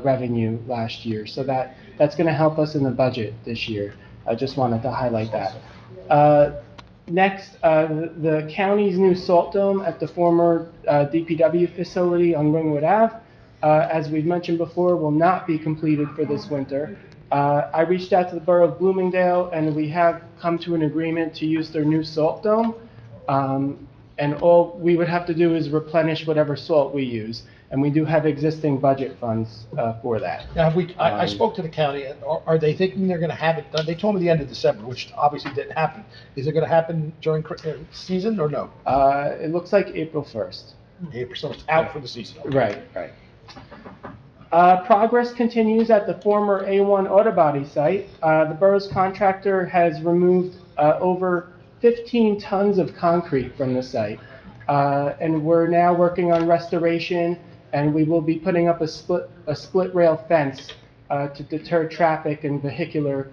revenue last year. So that's going to help us in the budget this year. I just wanted to highlight that. Next, the county's new salt dome at the former DPW facility on Ringwood Ave, as we've mentioned before, will not be completed for this winter. I reached out to the borough of Bloomingdale, and we have come to an agreement to use their new salt dome. And all we would have to do is replenish whatever salt we use, and we do have existing budget funds for that. Now, I spoke to the county. Are they thinking they're going to have it done? They told me the end of December, which obviously didn't happen. Is it going to happen during season or no? It looks like April 1st. April, so it's out for the season. Right. Progress continues at the former A1 Auto Body site. The borough's contractor has removed over 15 tons of concrete from the site. And we're now working on restoration, and we will be putting up a split rail fence to deter traffic and vehicular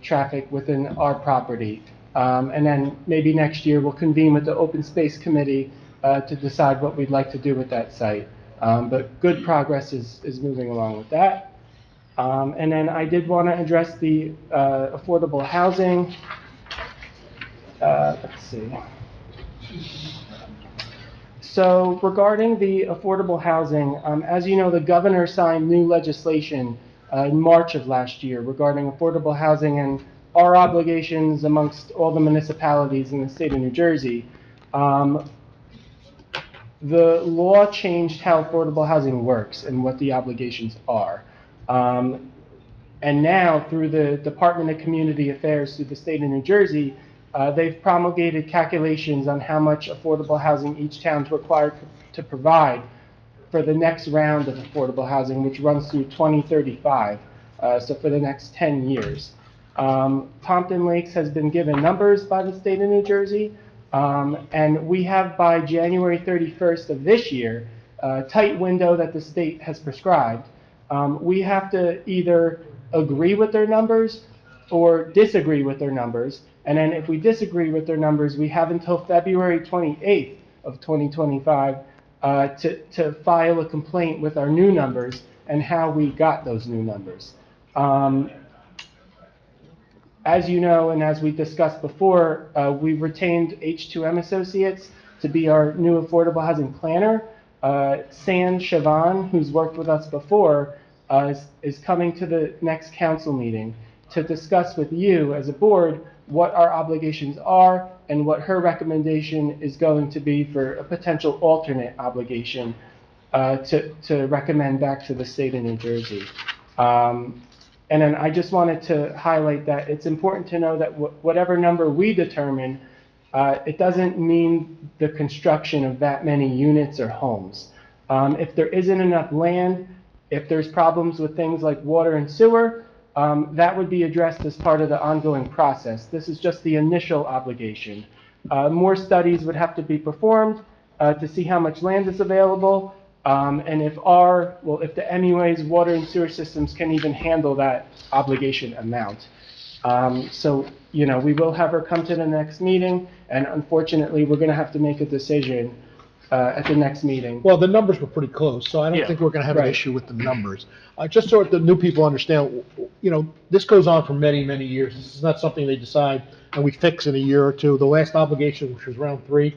traffic within our property. And then maybe next year we'll convene with the Open Space Committee to decide what we'd like to do with that site. But good progress is moving along with that. And then I did want to address the affordable housing. Let's see. So regarding the affordable housing, as you know, the governor signed new legislation in March of last year regarding affordable housing and our obligations amongst all the municipalities in the state of New Jersey. The law changed how affordable housing works and what the obligations are. And now, through the Department of Community Affairs through the state of New Jersey, they've promulgated calculations on how much affordable housing each town's required to provide for the next round of affordable housing, which runs through 2035, so for the next 10 years. Pompton Lakes has been given numbers by the state of New Jersey, and we have by January 31st of this year, a tight window that the state has prescribed. We have to either agree with their numbers or disagree with their numbers. And then if we disagree with their numbers, we have until February 28th of 2025 to file a complaint with our new numbers and how we got those new numbers. As you know, and as we discussed before, we've retained H2M Associates to be our new affordable housing planner. San Siobhan, who's worked with us before, is coming to the next council meeting to discuss with you as a board what our obligations are and what her recommendation is going to be for a potential alternate obligation to recommend back to the state of New Jersey. And then I just wanted to highlight that it's important to know that whatever number we determine, it doesn't mean the construction of that many units or homes. If there isn't enough land, if there's problems with things like water and sewer, that would be addressed as part of the ongoing process. This is just the initial obligation. More studies would have to be performed to see how much land is available, and if the MUA's water and sewer systems can even handle that obligation amount. So, we will have her come to the next meeting, and unfortunately, we're going to have to make a decision at the next meeting. Well, the numbers were pretty close, so I don't think we're going to have an issue with the numbers. Just so the new people understand, this goes on for many, many years. This is not something they decide and we fix in a year or two. The last obligation, which was round 3,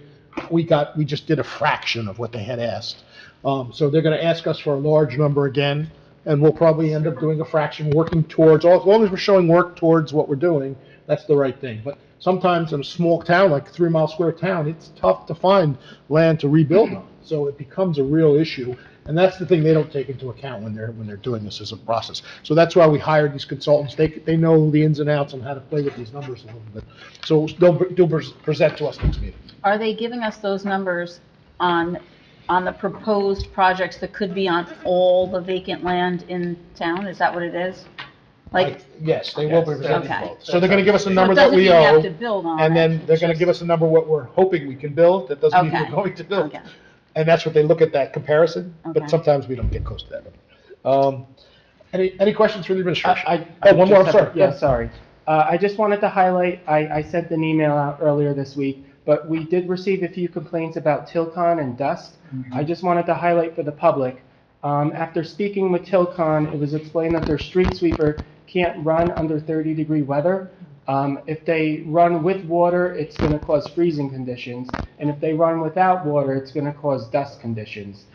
we just did a fraction of what they had asked. So they're going to ask us for a large number again, and we'll probably end up doing a fraction, working towards, as long as we're showing work towards what we're doing, that's the right thing. But sometimes in a small town, like a 3 Mile Square town, it's tough to find land to rebuild on. So it becomes a real issue. And that's the thing they don't take into account when they're doing this as a process. So that's why we hired these consultants. They know the ins and outs on how to play with these numbers a little bit. So they'll present to us next meeting. Are they giving us those numbers on the proposed projects that could be on all the vacant land in town? Is that what it is? Like, Yes, they will be presenting Okay. both. So they're gonna give us a So it number that doesn't we mean you have owe, to build on and it, then they're it's gonna just- give us a number what we're hoping we can build. That doesn't mean Okay. we're going to build. Okay. And that's what they look at, that comparison, Okay. but sometimes we don't get close to that number. Any questions from the administration? I One more, I'm just sorry. have- Yeah, sorry. I just wanted to highlight, I sent an email out earlier this week, but we did receive a few complaints about Tilcon and dust. I just wanted to highlight for the public, after speaking with Tilcon, it was explained that their street sweeper can't run under 30-degree weather. If they run with water, it's going to cause freezing conditions, and if they run without water, it's going to cause dust conditions.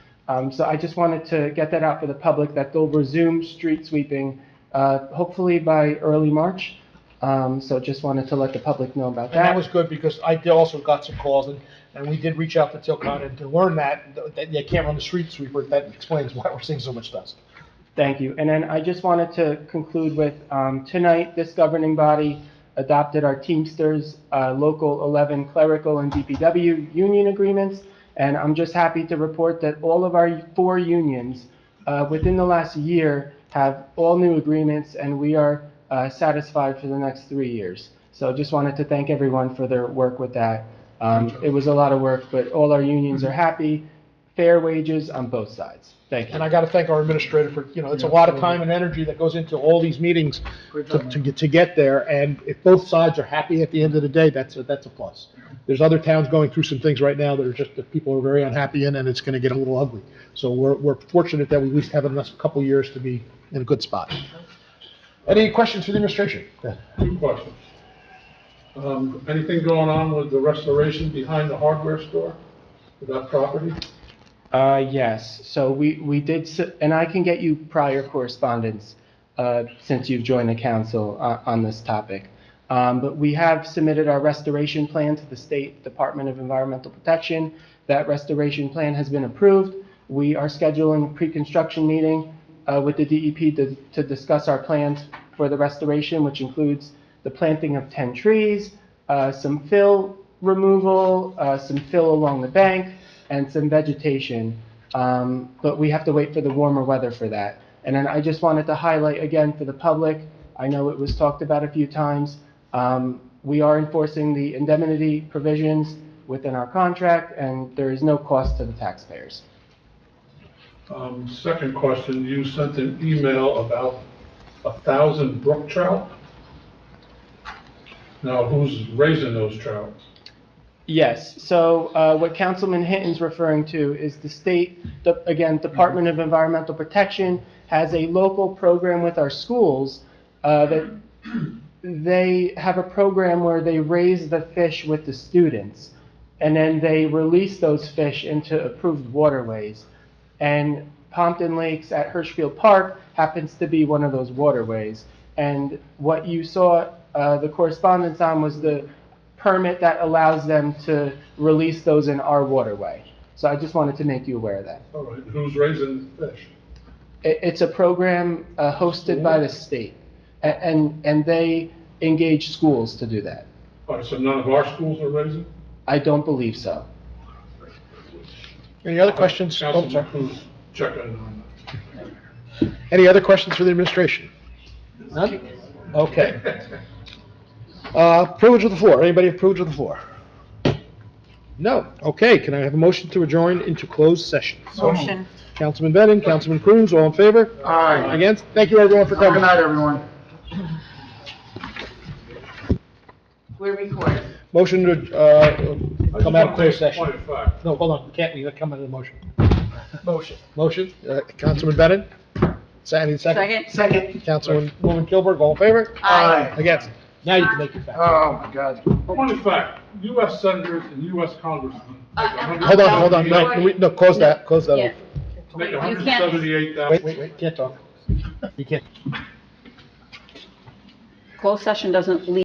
So I just wanted to get that out for the public, that they'll resume street sweeping, hopefully by early March. So just wanted to let the public know about And that that. was good, because I also got some calls, and we did reach out to Tilcon and to learn that they can't run the street sweeper. That explains why we're seeing so much dust. Thank you. And then I just wanted to conclude with, tonight, this governing body adopted our Teamsters Local 11 clerical and DPW union agreements. And I'm just happy to report that all of our 4 unions within the last year have all new agreements, and we are satisfied for the next 3 years. So just wanted to thank everyone for their work with that. It was a lot of work, but all our unions are happy, fair wages on both sides. Thank you. And I got to thank our administrator for, it's a lot of time and energy that goes into all these meetings to get there. And if both sides are happy at the end of the day, that's a plus. There's other towns going through some things right now that people are very unhappy in, and it's going to get a little ugly. So we're fortunate that we at least have a couple years to be in a good spot. Any questions for the administration? 2 questions. Anything going on with the restoration behind the hardware store, for that property? Yes, so we did, and I can get you prior correspondence since you've joined the council on this topic. But we have submitted our restoration plan to the State Department of Environmental Protection. That restoration plan has been approved. We are scheduling a pre-construction meeting with the DEP to discuss our plans for the restoration, which includes the planting of 10 trees, some fill removal, some fill along the bank, and some vegetation. But we have to wait for the warmer weather for that. And then I just wanted to highlight again for the public, I know it was talked about a few times, we are enforcing the indemnity provisions within our contract, and there is no cost to the taxpayers. Second question, you sent an email about 1,000 brook trout. Now, who's raising those trout? Yes, so what Councilman Hinton's referring to is the state, again, Department of Environmental Protection has a local program with our schools that they have a program where they raise the fish with the students, and then they release those fish into approved waterways. And Pompton Lakes at Hirschfield Park happens to be one of those waterways. And what you saw the correspondence on was the permit that allows them to release those in our waterway. So I just wanted to make you aware of that. All right, who's raising the fish? It's a program hosted by the state, and they engage schools to do that. All right, so none of our schools are raising? I don't believe so. Any other questions? Councilman Cruz, checking on that. Any other questions for the administration? None? Okay. Privilege of the floor. Anybody have privilege of the floor? No. Okay, can I have a motion to adjourn into closed session? Motion. Councilman Bennon, Councilman Cruz, all in favor? Aye. Against? Thank you, everyone, for coming. Good night, everyone. We're recording. Motion to come out of closed session. Point of fact. No, hold on, we can't come out of the motion. Motion. Motion, Councilman Bennon? Any second? Second. Councilwoman Kilburg, all in favor? Aye. Against? Now you can make your fact. Oh, my God. Point of fact, U.S. senators and U.S. congressmen Hold on, no, close that Yeah. off. make You can't- $178,000. Wait, can't talk. You can't. Closed session doesn't lead